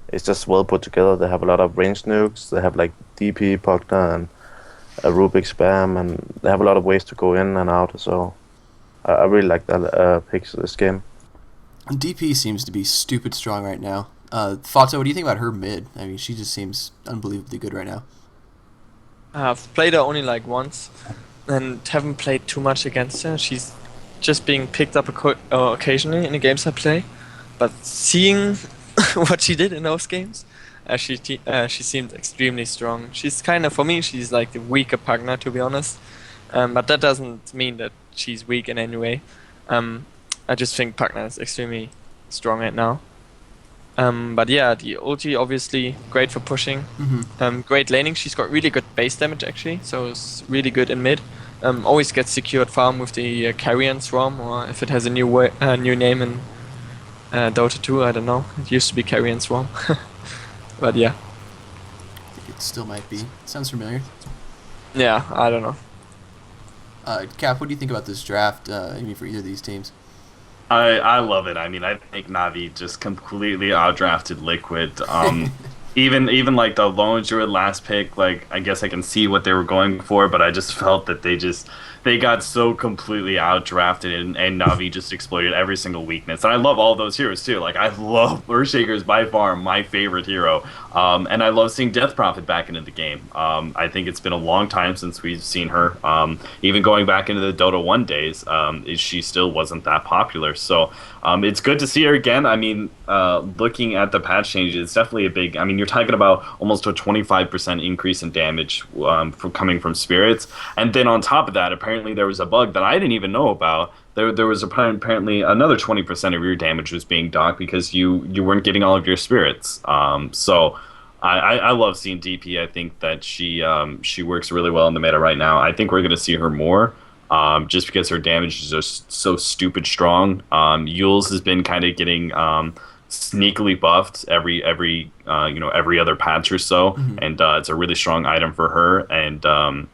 it's just well put together. They have a lot of range nukes. They have like DP, Pugna, and a Rubik spam, and they have a lot of ways to go in and out. So I really like that picks this game. DP seems to be stupid strong right now. FATA, what do you think about her mid? I mean, she just seems unbelievably good right now. I've played her only like once, and haven't played too much against her. She's just being picked up occasionally in the games I play, but seeing what she did in those games, she seemed extremely strong. She's kind of, for me, she's like the weaker Pugna, to be honest. But that doesn't mean that she's weak in any way. I just think Pugna is extremely strong right now. But yeah, the ulti obviously great for pushing. Mm-hmm. Great laning. She's got really good base damage actually, so it's really good in mid. Always gets secured farm with the Carrion Swarm, or if it has a new name in Dota 2, I don't know. It used to be Carrion Swarm, but yeah. It still might be. Sounds familiar. Yeah, I don't know. Cap, what do you think about this draft? I mean, for either of these teams. I love it. I mean, I think Navi just completely outdrafted Liquid. Even like the lone druid last pick, like I guess I can see what they were going for, but I just felt that they got so completely outdrafted, and Navi just exploited every single weakness. And I love all those heroes too. Like I love Earthshaker is by far my favorite hero, and I love seeing Death Prophet back into the game. I think it's been a long time since we've seen her. Even going back into the Dota 1 days, she still wasn't that popular. So it's good to see her again. I mean, looking at the patch changes, it's definitely a big. I mean, you're talking about almost a 25% increase in damage coming from spirits, and then on top of that, apparently there was a bug that I didn't even know about. There was apparently another 20% of your damage was being docked because you weren't getting all of your spirits. So I love seeing DP. I think that she works really well in the meta right now. I think we're going to see her more. Just because her damage is just so stupid strong. Yules has been kind of getting sneakily buffed every other patch or so, and it's a really strong item for her, and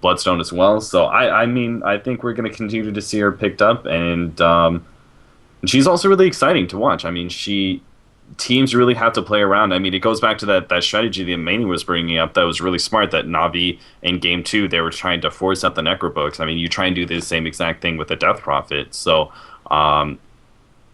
Bloodstone as well. So I mean I think we're going to continue to see her picked up, and she's also really exciting to watch. I mean she teams really have to play around. I mean, it goes back to that strategy that Manny was bringing up that was really smart, that Navi in game 2, they were trying to force out the Necrobooks. I mean, you try and do the same exact thing with the Death Prophet. So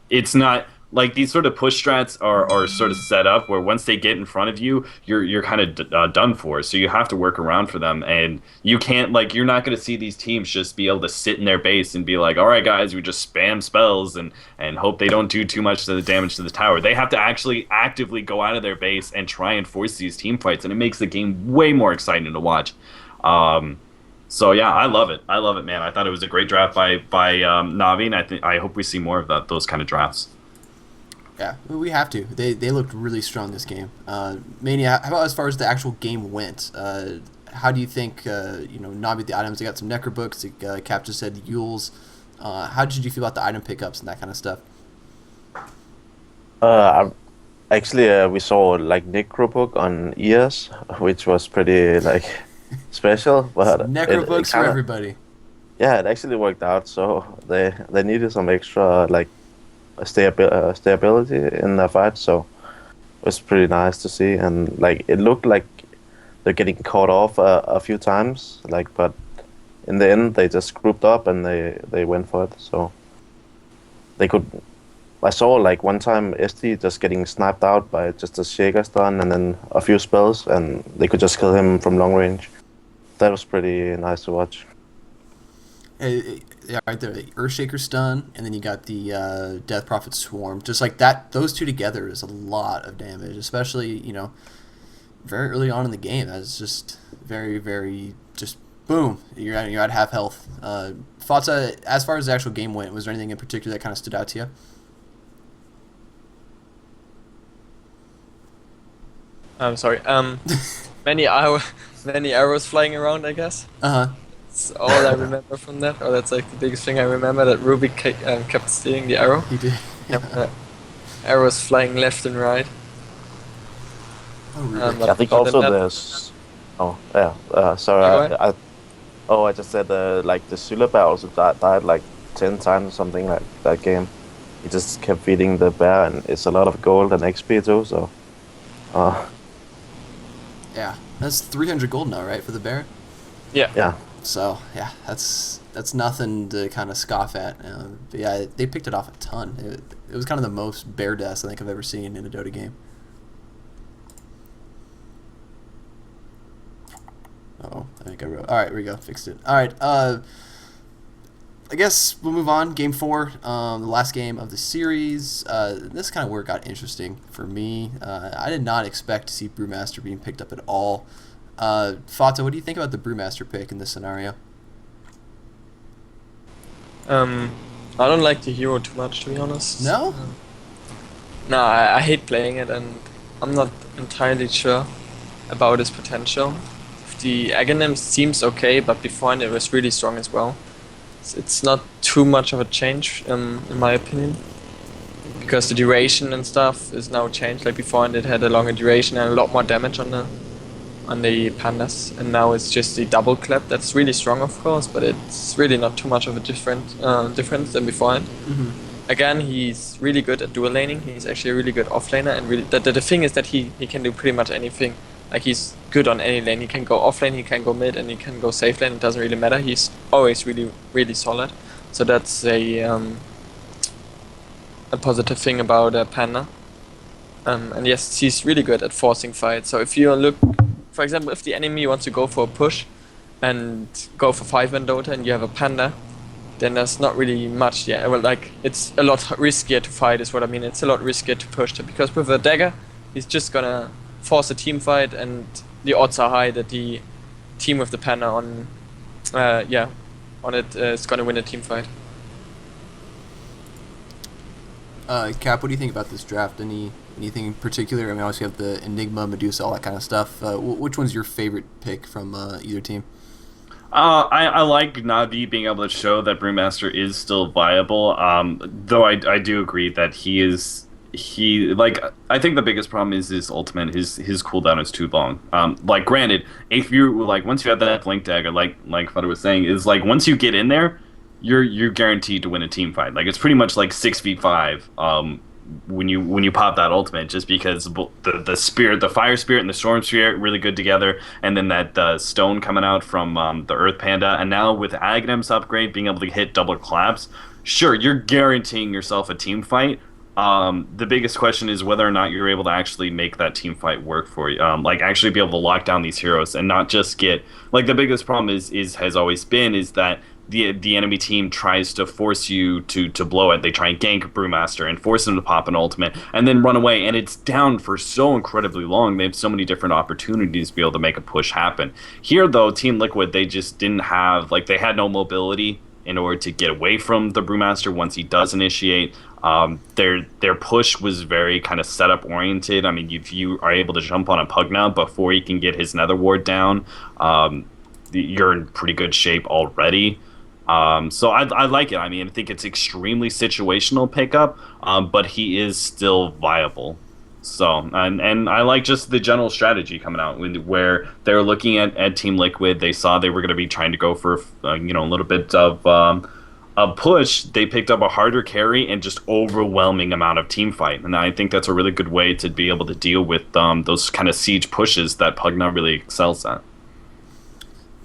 it's not like these sort of push strats are sort of set up where once they get in front of you, you're kind of done for. So you have to work around for them, and you can't, like, you're not going to see these teams just be able to sit in their base and be like, all right, guys, we just spam spells and hope they don't do too much to the damage to the tower. They have to actually actively go out of their base and try and force these team fights, and it makes the game way more exciting to watch. So yeah, I love it. I love it, man. I thought it was a great draft by Navi, and I hope we see more of those kind of drafts. Yeah, we have to. They looked really strong this game. Mania, how about as far as the actual game went? How do you think, Navi, the items, they got some Necrobooks, Cap just said Yules. How did you feel about the item pickups and that kind of stuff? Actually, we saw like Necrobook on ES, which was pretty like special. But Necrobooks for everybody. Yeah, it actually worked out. So they needed some extra like stability in the fight, so it was pretty nice to see. And like it looked like they're getting caught off a few times, like, but in the end they just grouped up and they went for it. So they could. I saw like one time ST just getting sniped out by just a Shaker stun and then a few spells, and they could just kill him from long range. That was pretty nice to watch. Yeah, right there, the Earthshaker stun, and then you got the Death Prophet Swarm. Just like that, those two together is a lot of damage, especially, very early on in the game. That's just very, very, just boom, you're at half health. FATA, as far as the actual game went, was there anything in particular that kind of stood out to you? I'm sorry. Many arrows flying around, I guess. Uh-huh. That's all I remember from that. Or that's like the biggest thing I remember, that Ruby kept stealing the arrow. He did. Arrows flying left and right. Oh, really? I think also there's. Oh yeah. Sorry. I just said like the Sulaba also died like 10 times or something like that game. He just kept feeding the bear, and it's a lot of gold and XP too. So. Yeah, that's 300 gold now, right, for the bear? Yeah. Yeah. So yeah, that's nothing to kind of scoff at. But yeah, they picked it off a ton. It was kind of the most bear deaths I think I've ever seen in a Dota game. Uh-oh, I think I wrote. All right, here we go. Fixed it. All right. I guess we'll move on. Game 4, the last game of the series. This kind of where it got interesting for me. I did not expect to see Brewmaster being picked up at all. FATA, what do you think about the Brewmaster pick in this scenario? I don't like the hero too much, to be honest. No? No, I hate playing it, and I'm not entirely sure about his potential. The Aghanim seems okay, but beforehand it was really strong as well. It's not too much of a change, in my opinion, because the duration and stuff is now changed. Like beforehand it had a longer duration and a lot more damage on the pandas, and now it's just the double clap that's really strong, of course, but it's really not too much of a difference than beforehand. Mm-hmm. Again, he's really good at dual laning. He's actually a really good offlaner, and really the thing is that he can do pretty much anything. Like, he's good on any lane. He can go off lane, he can go mid, and he can go safe lane. It doesn't really matter. He's always really, really solid. So that's a positive thing about Panda. And yes, he's really good at forcing fights. So if you look, for example, if the enemy wants to go for a push and go for 5-man Dota and you have a Panda, then there's not really much. Yeah, well, like, it's a lot riskier to fight is what I mean. It's a lot riskier to push them, because with a dagger, he's just gonna force a team fight, and the odds are high that the team with the Panda on it is gonna win a team fight. Cap, what do you think about this draft? Anything in particular? I mean, obviously you have the Enigma, Medusa, all that kind of stuff. Which one's your favorite pick from either team? I like Navi being able to show that Brewmaster is still viable. Though I do agree that I think the biggest problem is his ultimate. His cooldown is too long. Like, granted, if you once you have that Blink Dagger, like Flutter was saying, is like once you get in there, you're guaranteed to win a team fight. Like, it's pretty much like 6v5. when you pop that ultimate, just because the spirit, the fire spirit and the storm spirit really good together, and then that stone coming out from the Earth Panda, and now with Aghanim's upgrade, being able to hit double collapse, sure, you're guaranteeing yourself a team fight. The biggest question is whether or not you're able to actually make that team fight work for you. Like actually be able to lock down these heroes and not just get like the biggest problem is has always been is that the enemy team tries to force you to blow it. They try and gank Brewmaster and force him to pop an ultimate and then run away, and it's down for so incredibly long. They have so many different opportunities to be able to make a push happen. Here though, Team Liquid, they just didn't have, like, they had no mobility in order to get away from the Brewmaster once he does initiate. Their push was very kind of setup oriented. I mean, if you are able to jump on a Pugna before he can get his Nether Ward down, you're in pretty good shape already. So I like it. I mean, I think it's extremely situational pickup, but he is still viable. So, and I like just the general strategy coming out where they're looking at Team Liquid. They saw they were going to be trying to go for a little bit of a push. They picked up a harder carry and just overwhelming amount of team fight, and I think that's a really good way to be able to deal with those kind of siege pushes that Pugna really excels at.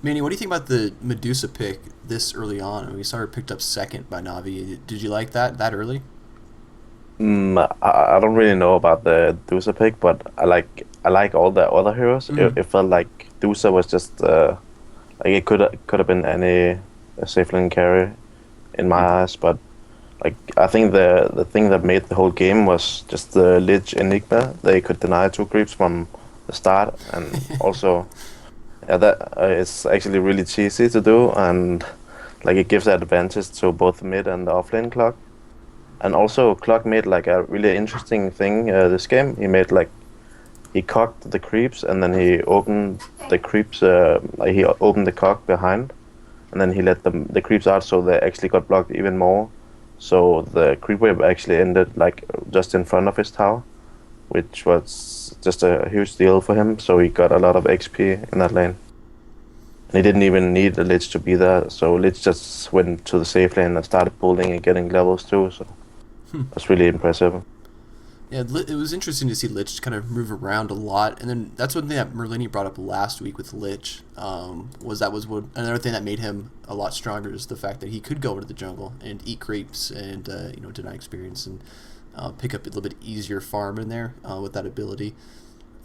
Manny, what do you think about the Medusa pick this early on? I mean, we saw her picked up second by Navi. Did you like that early? I don't really know about the Medusa pick, but I like all the other heroes. It felt like Medusa was just like it could have been any safe lane carry in my eyes, but like I think the thing that made the whole game was just the Lich Enigma. They could deny 2 creeps from the start, and also. Yeah, that it's actually really cheesy to do, and like it gives advantage to both mid and the offlane Clock. And also Clock made like a really interesting thing this game. He cocked the creeps, and then he opened the creeps. He opened the cock behind, and then he let the creeps out, so they actually got blocked even more. So the creep wave actually ended like just in front of his tower, which was just a huge deal for him, so he got a lot of XP in that lane. And he didn't even need the Lich to be there, so Lich just went to the safe lane and started pulling and getting levels too, so that's really impressive. Yeah, it was interesting to see Lich kind of move around a lot, and then that's one thing that Merlini brought up last week with Lich, was another thing that made him a lot stronger is the fact that he could go into the jungle and eat creeps and deny experience and pick up a little bit easier farm in there with that ability.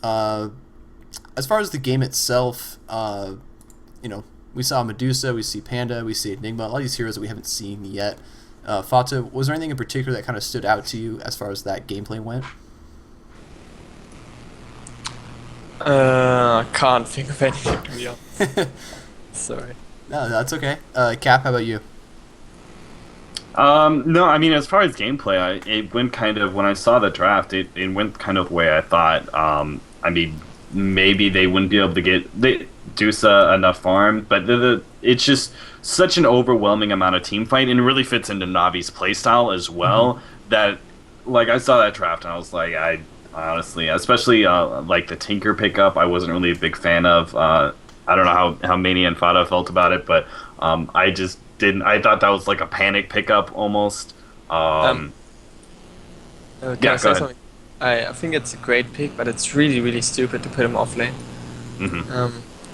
As far as the game itself, we saw Medusa, we see Panda, we see Enigma, a lot of these heroes that we haven't seen yet. Fata, was there anything in particular that kind of stood out to you as far as that gameplay went? I can't think of anything to be honest. Sorry. No, that's okay. Cap, how about you? No, I mean, as far as gameplay, it went kind of, when I saw the draft, it went kind of the way I thought. I mean, maybe they wouldn't be able to get Dusa enough farm, but it's just such an overwhelming amount of team fight, and it really fits into Navi's playstyle as well, that, like, I saw that draft, and I was like, I honestly, especially, like, the Tinker pickup, I wasn't really a big fan of. I don't know how Mania and Fata felt about it, but I just didn't. I thought that was like a panic pickup almost. Can I say go ahead. something? I think it's a great pick, but it's really, really stupid to put him off lane.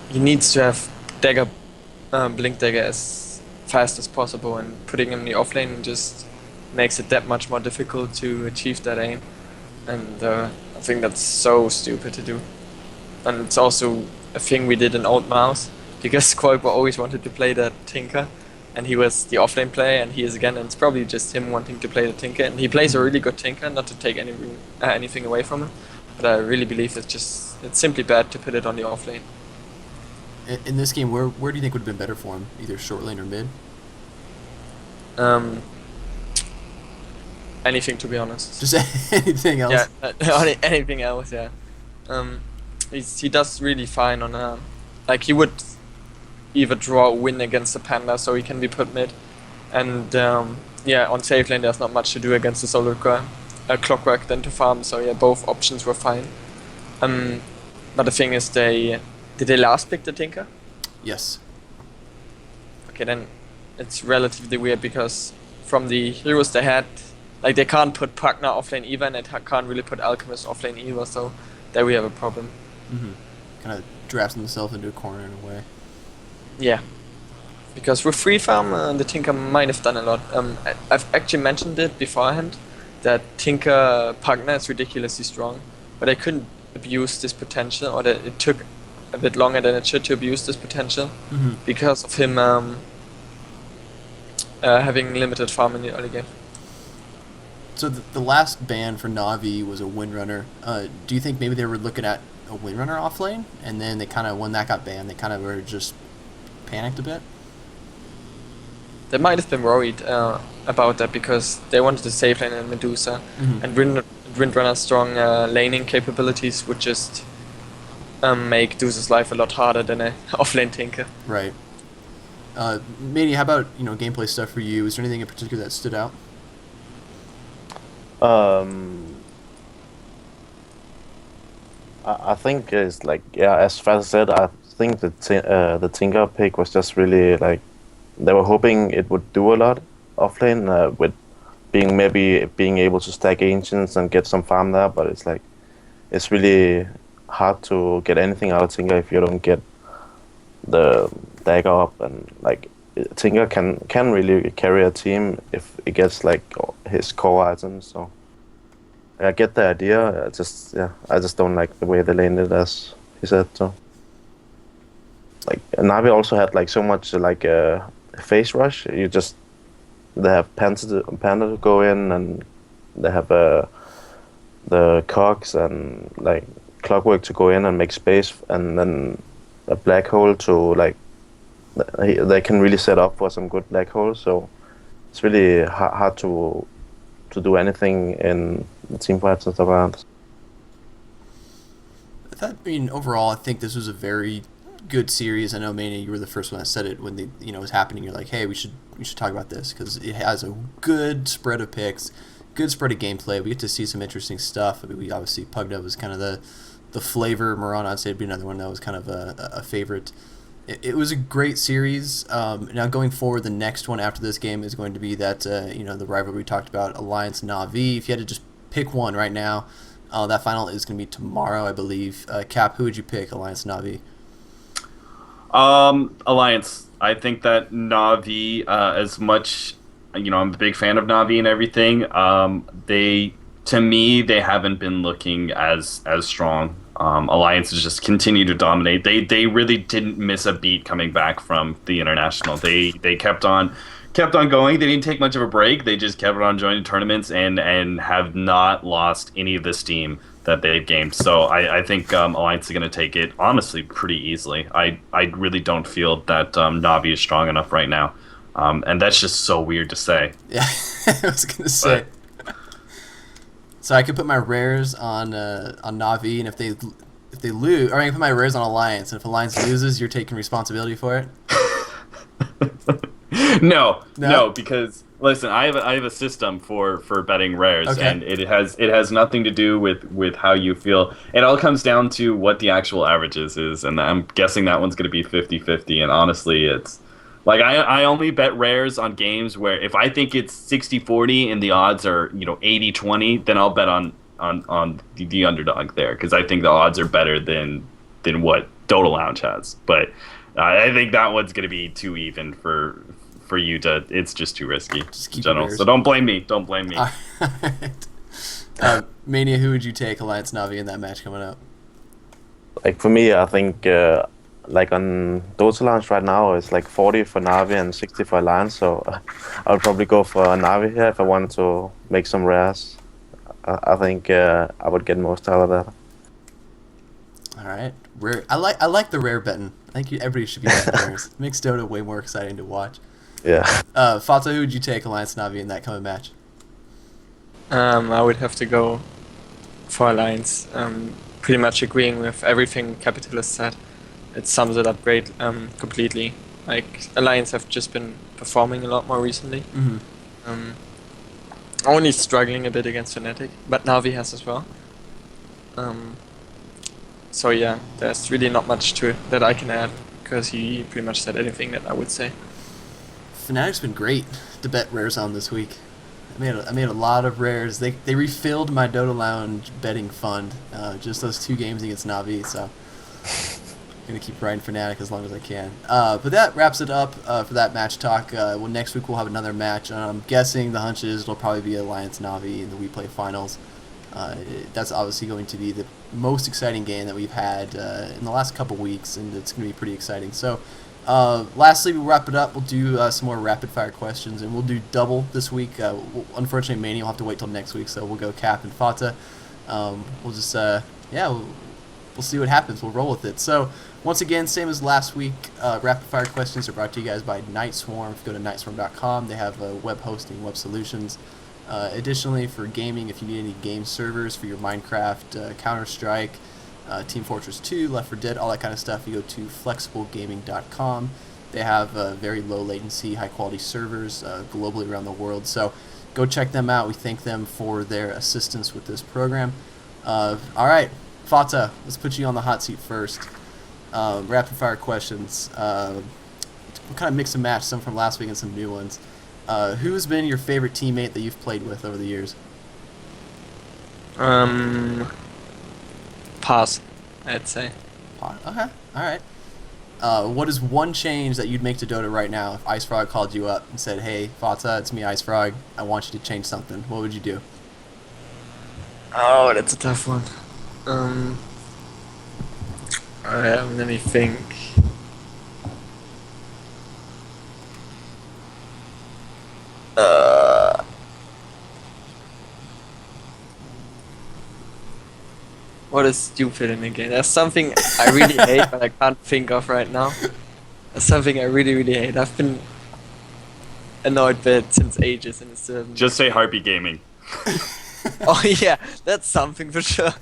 He needs to have dagger, blink dagger as fast as possible, and putting him in the off lane just makes it that much more difficult to achieve that aim. And I think that's so stupid to do. And it's also a thing we did in Old Mouse, because Quoiper always wanted to play that Tinker, and he was the offlane player, and he is again, and it's probably just him wanting to play the Tinker, and he plays a really good Tinker, not to take anything away from him, but I really believe it's simply bad to put it on the offlane. In this game, where do you think would have been better for him, either short lane or mid? Anything, to be honest. Just anything else? Yeah, anything else, yeah. He does really fine on like he would either draw a win against the Panda, so he can be put mid, and on safe lane there's not much to do against the Solar Clockwork than to farm, so yeah, both options were fine. But the thing is, did they last pick the Tinker? Yes. Okay, then it's relatively weird, because from the heroes they had, like they can't put Pugna offlane either, and they can't really put Alchemist offlane either. So there we have a problem. Kind of drafts himself into a corner in a way. Yeah, because with free farm, the Tinker might have done a lot. I've actually mentioned it beforehand that Tinker Pugna is ridiculously strong, but I couldn't abuse this potential, or that it took a bit longer than it should to abuse this potential because of him having limited farm in the early game. So the last ban for Navi was a Windrunner. Do you think maybe they were looking at a Windrunner offlane, and then they kind of, when that got banned, they kind of were just panicked a bit? They might have been worried about that because they wanted to save lane and Medusa, and Windrunner's strong laning capabilities would just make Deuce's life a lot harder than a offlane Tinker. Right. Manny, how about gameplay stuff for you? Is there anything in particular that stood out? I think it's like, yeah, as Faz said, I think the Tinker pick was just really like, they were hoping it would do a lot offlane with being able to stack ancients and get some farm there, but it's like, it's really hard to get anything out of Tinker if you don't get the dagger up, and like Tinker can really carry a team if it gets like his core items. So I get the idea. I just don't like the way they laned it, as he said. So like Navi also had like so much like face rush. They have Panda to go in, and they have the cogs and like Clockwork to go in and make space, and then a black hole to like they can really set up for some good black holes. So it's really hard to do anything in the team fights and stuff like that. Overall, I think this was a very good series. I know, Mania, you were the first one that said it when it was happening. You're like, hey, we should talk about this because it has a good spread of picks, good spread of gameplay. We get to see some interesting stuff. We obviously Pugna was kind of the flavor. Marana, I'd say, would be another one that was kind of a favorite. It was a great series. Now going forward, the next one after this game is going to be that the rivalry we talked about, Alliance Navi. If you had to just pick one right now, that final is going to be tomorrow, I believe. Cap, who would you pick, Alliance Navi? Alliance. I think that Navi, as much, I'm a big fan of Navi and everything. To me, they haven't been looking as strong. Alliance has just continued to dominate. They really didn't miss a beat coming back from the international. They kept on going. They didn't take much of a break. They just kept on joining tournaments and have not lost any of the steam that they've gained. So I think Alliance is going to take it, honestly, pretty easily. I really don't feel that Navi is strong enough right now. And that's just so weird to say. Yeah, I was going to say. So I could put my rares on Navi, and if they lose, or I can put my rares on Alliance, and if Alliance loses, you're taking responsibility for it? No, because listen, I have a system for betting rares, okay, and it has nothing to do with how you feel. It all comes down to what the actual averages is, and I'm guessing that one's going to be 50-50, and honestly, it's like I only bet rares on games where if I think it's 60-40 and the odds are 80-20, then I'll bet on the underdog there, because I think the odds are better than what Dota Lounge has. But I think that one's going to be too even for you to. It's just too risky in general. So don't blame me. Don't blame me. All right. Mania, who would you take, Alliance Navi, in that match coming up? Like for me, I think like on Dota Lounge right now, it's like 40 for Navi and 60 for Alliance. So I would probably go for Navi here if I wanted to make some rares. I think I would get most out of that. All right, rare. I like the rare betting. I think everybody should be betting rares. It makes Dota way more exciting to watch. Yeah. Fata, who would you take, Alliance Navi, in that coming match? I would have to go for Alliance. Pretty much agreeing with everything Capitalist said. It sums it up great, completely. Like, Alliance have just been performing a lot more recently. Only struggling a bit against Fnatic, but Navi has as well. So yeah, there's really not much to it that I can add, because he pretty much said anything that I would say. Fnatic's been great to bet rares on this week. I made a lot of rares. They refilled my Dota Lounge betting fund. Just those 2 games against NaVi, so I'm gonna keep riding Fnatic as long as I can. But that wraps it up for that match talk. Well, next week we'll have another match. I'm guessing the hunch is it'll probably be Alliance NaVi in the WePlay Finals. That's obviously going to be the most exciting game that we've had in the last couple weeks, and it's going to be pretty exciting. So, lastly, we'll wrap it up. We'll do some more rapid-fire questions, and we'll do double this week. Unfortunately, Mania will have to wait till next week, so we'll go Cap and FATA. We'll just, we'll see what happens. We'll roll with it. So, once again, same as last week, rapid-fire questions are brought to you guys by Night Swarm. If you go to nightswarm.com, they have web hosting, web solutions. Additionally, for gaming, if you need any game servers for your Minecraft, Counter-Strike, Team Fortress 2, Left 4 Dead, all that kind of stuff, you go to flexiblegaming.com. They have very low latency, high quality servers globally around the world. So go check them out. We thank them for their assistance with this program. All right, FATA, let's put you on the hot seat first. Rapid fire questions. We'll kind of mix and match, some from last week and some new ones. Who has been your favorite teammate that you've played with over the years? Pass, I'd say. Okay, alright. What is one change that you'd make to Dota right now if IceFrog called you up and said, hey, Fata, it's me, IceFrog, I want you to change something? What would you do? Oh, that's a tough one. Let me think. What is stupid in the game? There's something I really hate, but I can't think of right now. There's something I really, really hate. I've been annoyed by it since ages, and it's Just say Harpy Gaming. Oh yeah, that's something for sure.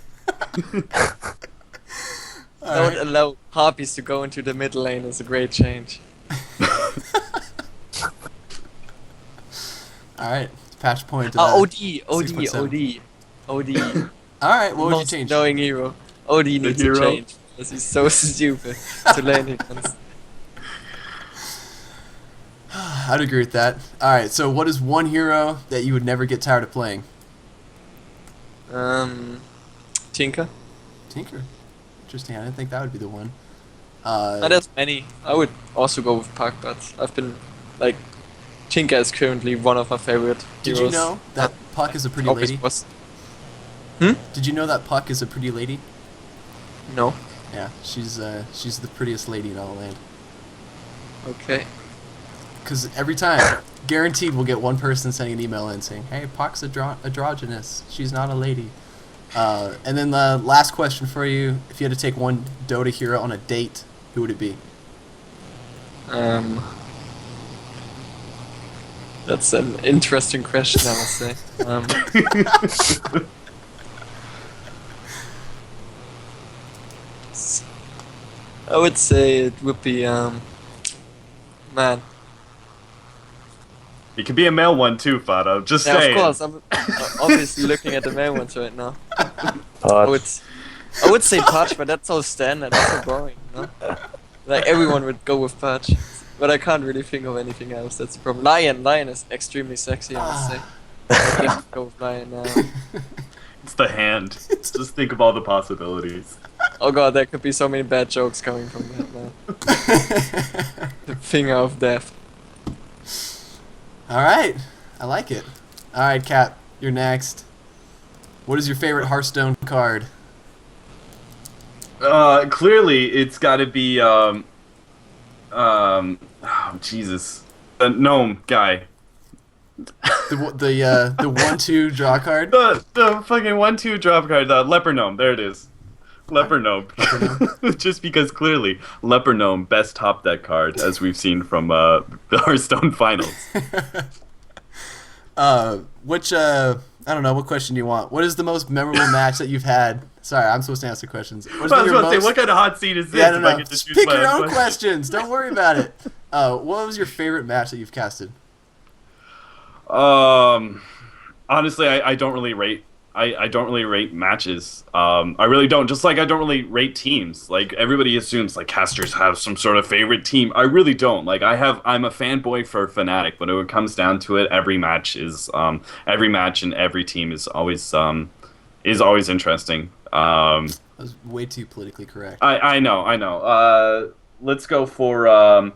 Don't allow harpies to go into the mid lane is a great change. Alright, patch point. OD. Alright, what would you change? Knowing hero. OD needs to change. Because he's so stupid to lane against. I'd agree with that. Alright, so what is one hero that you would never get tired of playing? Tinker. Tinker. Interesting, I didn't think that would be the one. There's many. I would also go with Puck, but I've been, like, Tinker is currently one of my favorite heroes. Did you know that Puck is a pretty lady? Did you know that Puck is a pretty lady? No. Yeah, she's the prettiest lady in all the land. Okay. Because every time, guaranteed, we'll get one person sending an email in saying, hey, Puck's androgynous. She's not a lady. And then the last question for you, if you had to take one Dota hero on a date, who would it be? That's an interesting question, I must say. I would say it would be, man. It could be a male one too, Fado. Just saying. Of course, I'm obviously looking at the male ones right now. I would say Patch, but that's so standard, that's so boring, you know? Like, everyone would go with Patch. But I can't really think of anything else, that's the problem. Lion is extremely sexy, I must say. I have to go with Lion now. It's the hand. Just think of all the possibilities. Oh god, there could be so many bad jokes coming from that now. The finger of death. Alright, I like it. Alright, Cap, you're next. What is your favorite Hearthstone card? Clearly, it's got to be, oh, Jesus. The gnome guy. The 1/2 draw card? The fucking 1/2 drop card, the Leper Gnome. There it is. Leper Gnome. Just because clearly, Leper Gnome best top deck card, as we've seen from the Hearthstone Finals. I don't know, what question do you want? What is the most memorable match that you've had? Sorry, I'm supposed to answer questions. I was about to say, what kind of hot seat is this? Yeah, I don't know. Just pick your own questions. Don't worry about it. What was your favorite match that you've casted? Honestly, I don't really rate I don't really rate matches. I really don't. Just like I don't really rate teams. Like everybody assumes like casters have some sort of favorite team. I really don't. Like I'm a fanboy for Fnatic, but when it comes down to it, every match and every team is always interesting. That was way too politically correct. I know. Let's go for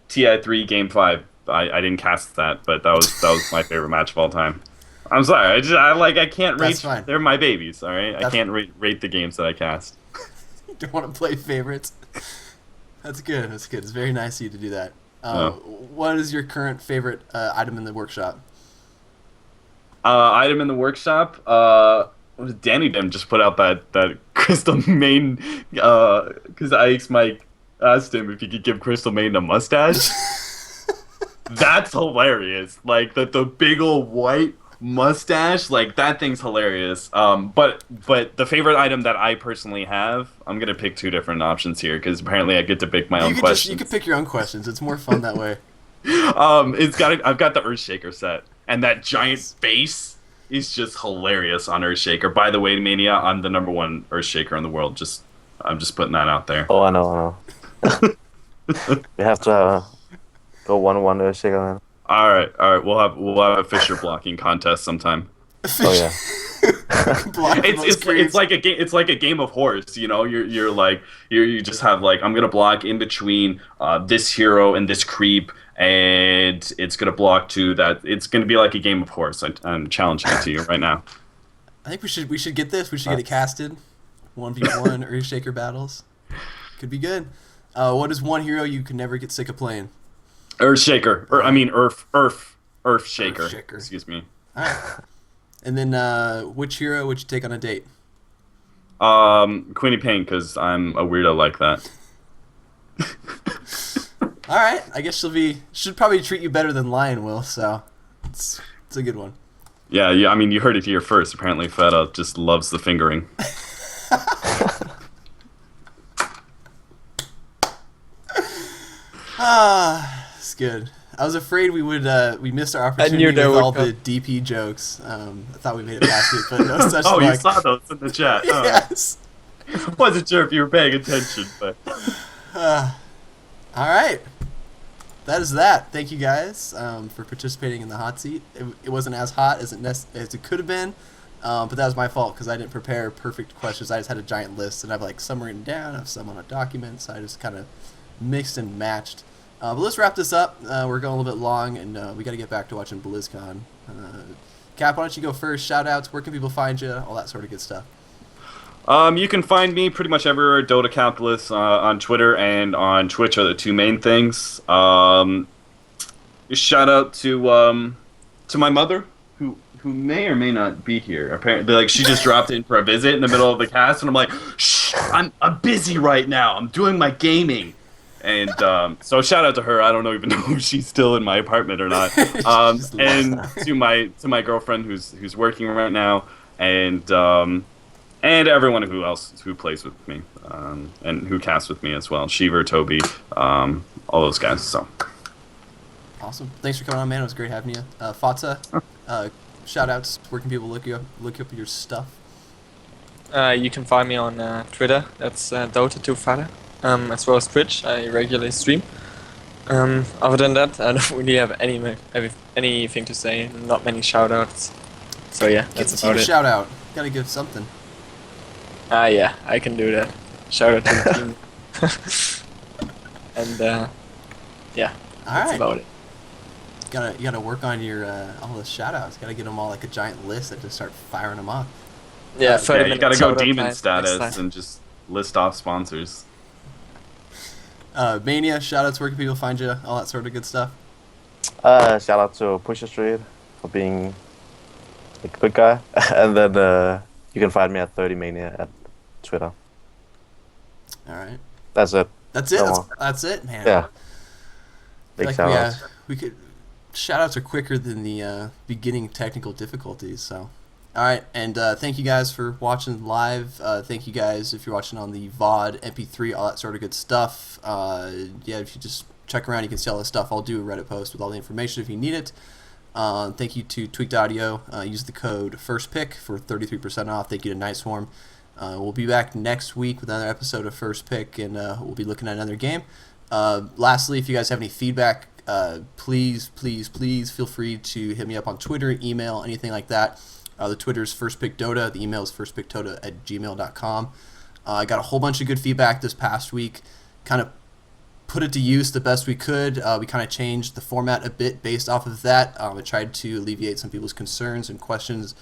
TI3 Game 5. I didn't cast that, but that was my favorite match of all time. I'm sorry. I can't rate. That's fine. They're my babies. All right. That's I can't rate the games that I cast. You don't want to play favorites. That's good. That's good. It's very nice of you to do that. No. What is your current favorite item in the workshop? Item in the workshop. Danny Dim just put out that Crystal Main. Because Mike asked him if he could give Crystal Main a mustache. That's hilarious. Like the big old white mustache, like that thing's hilarious. But the favorite item that I personally have, I'm gonna pick two different options here because apparently I get to pick my own questions. You can pick your own questions. It's more fun that way. I've got the Earthshaker set, and that giant face is just hilarious on Earthshaker. By the way, Mania, I'm the #1 Earthshaker in the world. I'm just putting that out there. Oh, I know. We have to go 1-1 Earthshaker, man. All right. We'll have a Fisher blocking contest sometime. Oh yeah. It's like a game. It's like a game of horse. You know, you just have like I'm gonna block in between this hero and this creep, and it's gonna block to that. It's gonna be like a game of horse. I'm challenging it to you right now. I think we should get this. We should get it casted. 1v1 Earthshaker battles. Could be good. What is one hero you can never get sick of playing? Earthshaker, Earthshaker. Excuse me. All right. And then, which hero would you take on a date? Queenie Payne, because I'm a weirdo like that. All right. I guess should probably treat you better than Lion will. So, it's a good one. Yeah. I mean, you heard it here first. Apparently, FATA just loves the fingering. It's good. I was afraid we missed our opportunity with all the DP jokes. I thought we made it past it, but no such luck. You saw those in the chat. Yes. Wasn't sure if you were paying attention, but. All right. That is that. Thank you guys for participating in the hot seat. It wasn't as hot as it could have been, but that was my fault because I didn't prepare perfect questions. I just had a giant list, and I have like some written down, I have some on a document, so I just kind of mixed and matched. But let's wrap this up. We're going a little bit long, and we got to get back to watching BlizzCon. Cap, why don't you go first? Shout-outs, where can people find you? All that sort of good stuff. You can find me pretty much everywhere. TheCapitalist on Twitter and on Twitch are the two main things. Shout out to my mother, who may or may not be here. Apparently, like she just dropped in for a visit in the middle of the cast, and I'm like, shh, I'm busy right now. I'm doing my gaming. And so shout out to her. I don't even know if she's still in my apartment or not. And to my girlfriend who's working right now, and everyone who plays with me, and who casts with me as well. Shiver, Toby, all those guys. So awesome. Thanks for coming on, man. It was great having you. FATA, shout outs. Where can people look up your stuff? You can find me on Twitter. That's Dota2FATA. As well as Twitch, I regularly stream. Other than that, I don't really have anything to say. Not many shoutouts. So yeah, that's about it. Shout out. Gotta give something. Yeah, I can do that. Shout out to the team. And yeah, that's about it. You gotta work on your all the shout outs. Gotta get them all like a giant list and just start firing them off. Yeah, you gotta go demon status and just list off sponsors. Mania, shoutouts, where can people find you? All that sort of good stuff. Shout out to Pusher Street for being a good guy. And then you can find me at 30mania at Twitter. Alright. That's it. That's it? That's it, man. Yeah. Big shout outs. Shoutouts are quicker than the beginning technical difficulties, so. Alright, and thank you guys for watching live. Thank you guys if you're watching on the VOD, MP3, all that sort of good stuff. Yeah, if you just check around, you can see all this stuff. I'll do a Reddit post with all the information if you need it. Thank you to Tweaked Audio. Use the code FIRSTPICK for 33% off. Thank you to Night Swarm. We'll be back next week with another episode of First Pick, and we'll be looking at another game. Lastly, if you guys have any feedback, please feel free to hit me up on Twitter, email, anything like that. The Twitter's FirstPickDota. The email is firstpickdota@gmail.com. I got a whole bunch of good feedback this past week. Kind of put it to use the best we could. We kind of changed the format a bit based off of that. I tried to alleviate some people's concerns and questions.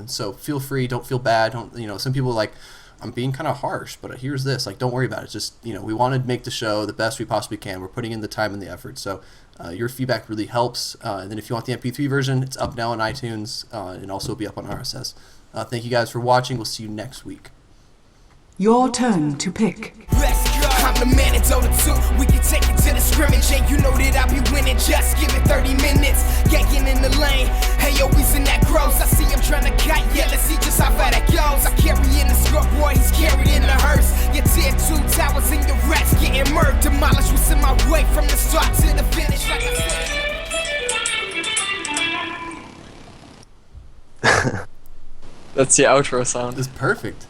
So feel free. Don't feel bad. Some people are like, I'm being kind of harsh, but here's this. Like, don't worry about it. Just, we want to make the show the best we possibly can. We're putting in the time and the effort. So your feedback really helps. And then if you want the MP3 version, it's up now on iTunes and also be up on RSS. Thank you guys for watching. We'll see you next week. Your turn to pick. Let's go. I'm the man in Dota 2. We can take it to the scrimmage, and you know that I'll be winning. Just give it 30 minutes. Ganking in the lane. Hey, yo, he's in that gross. I see him trying to kite. Yeah, let's see just how far that goes. I carry in the scoreboard, he's carried in the hearse. Your tier 2 towers and your rats getting murked. Demolished what's in my way from the start to the finish. Like I said. That's the outro sound. It's perfect.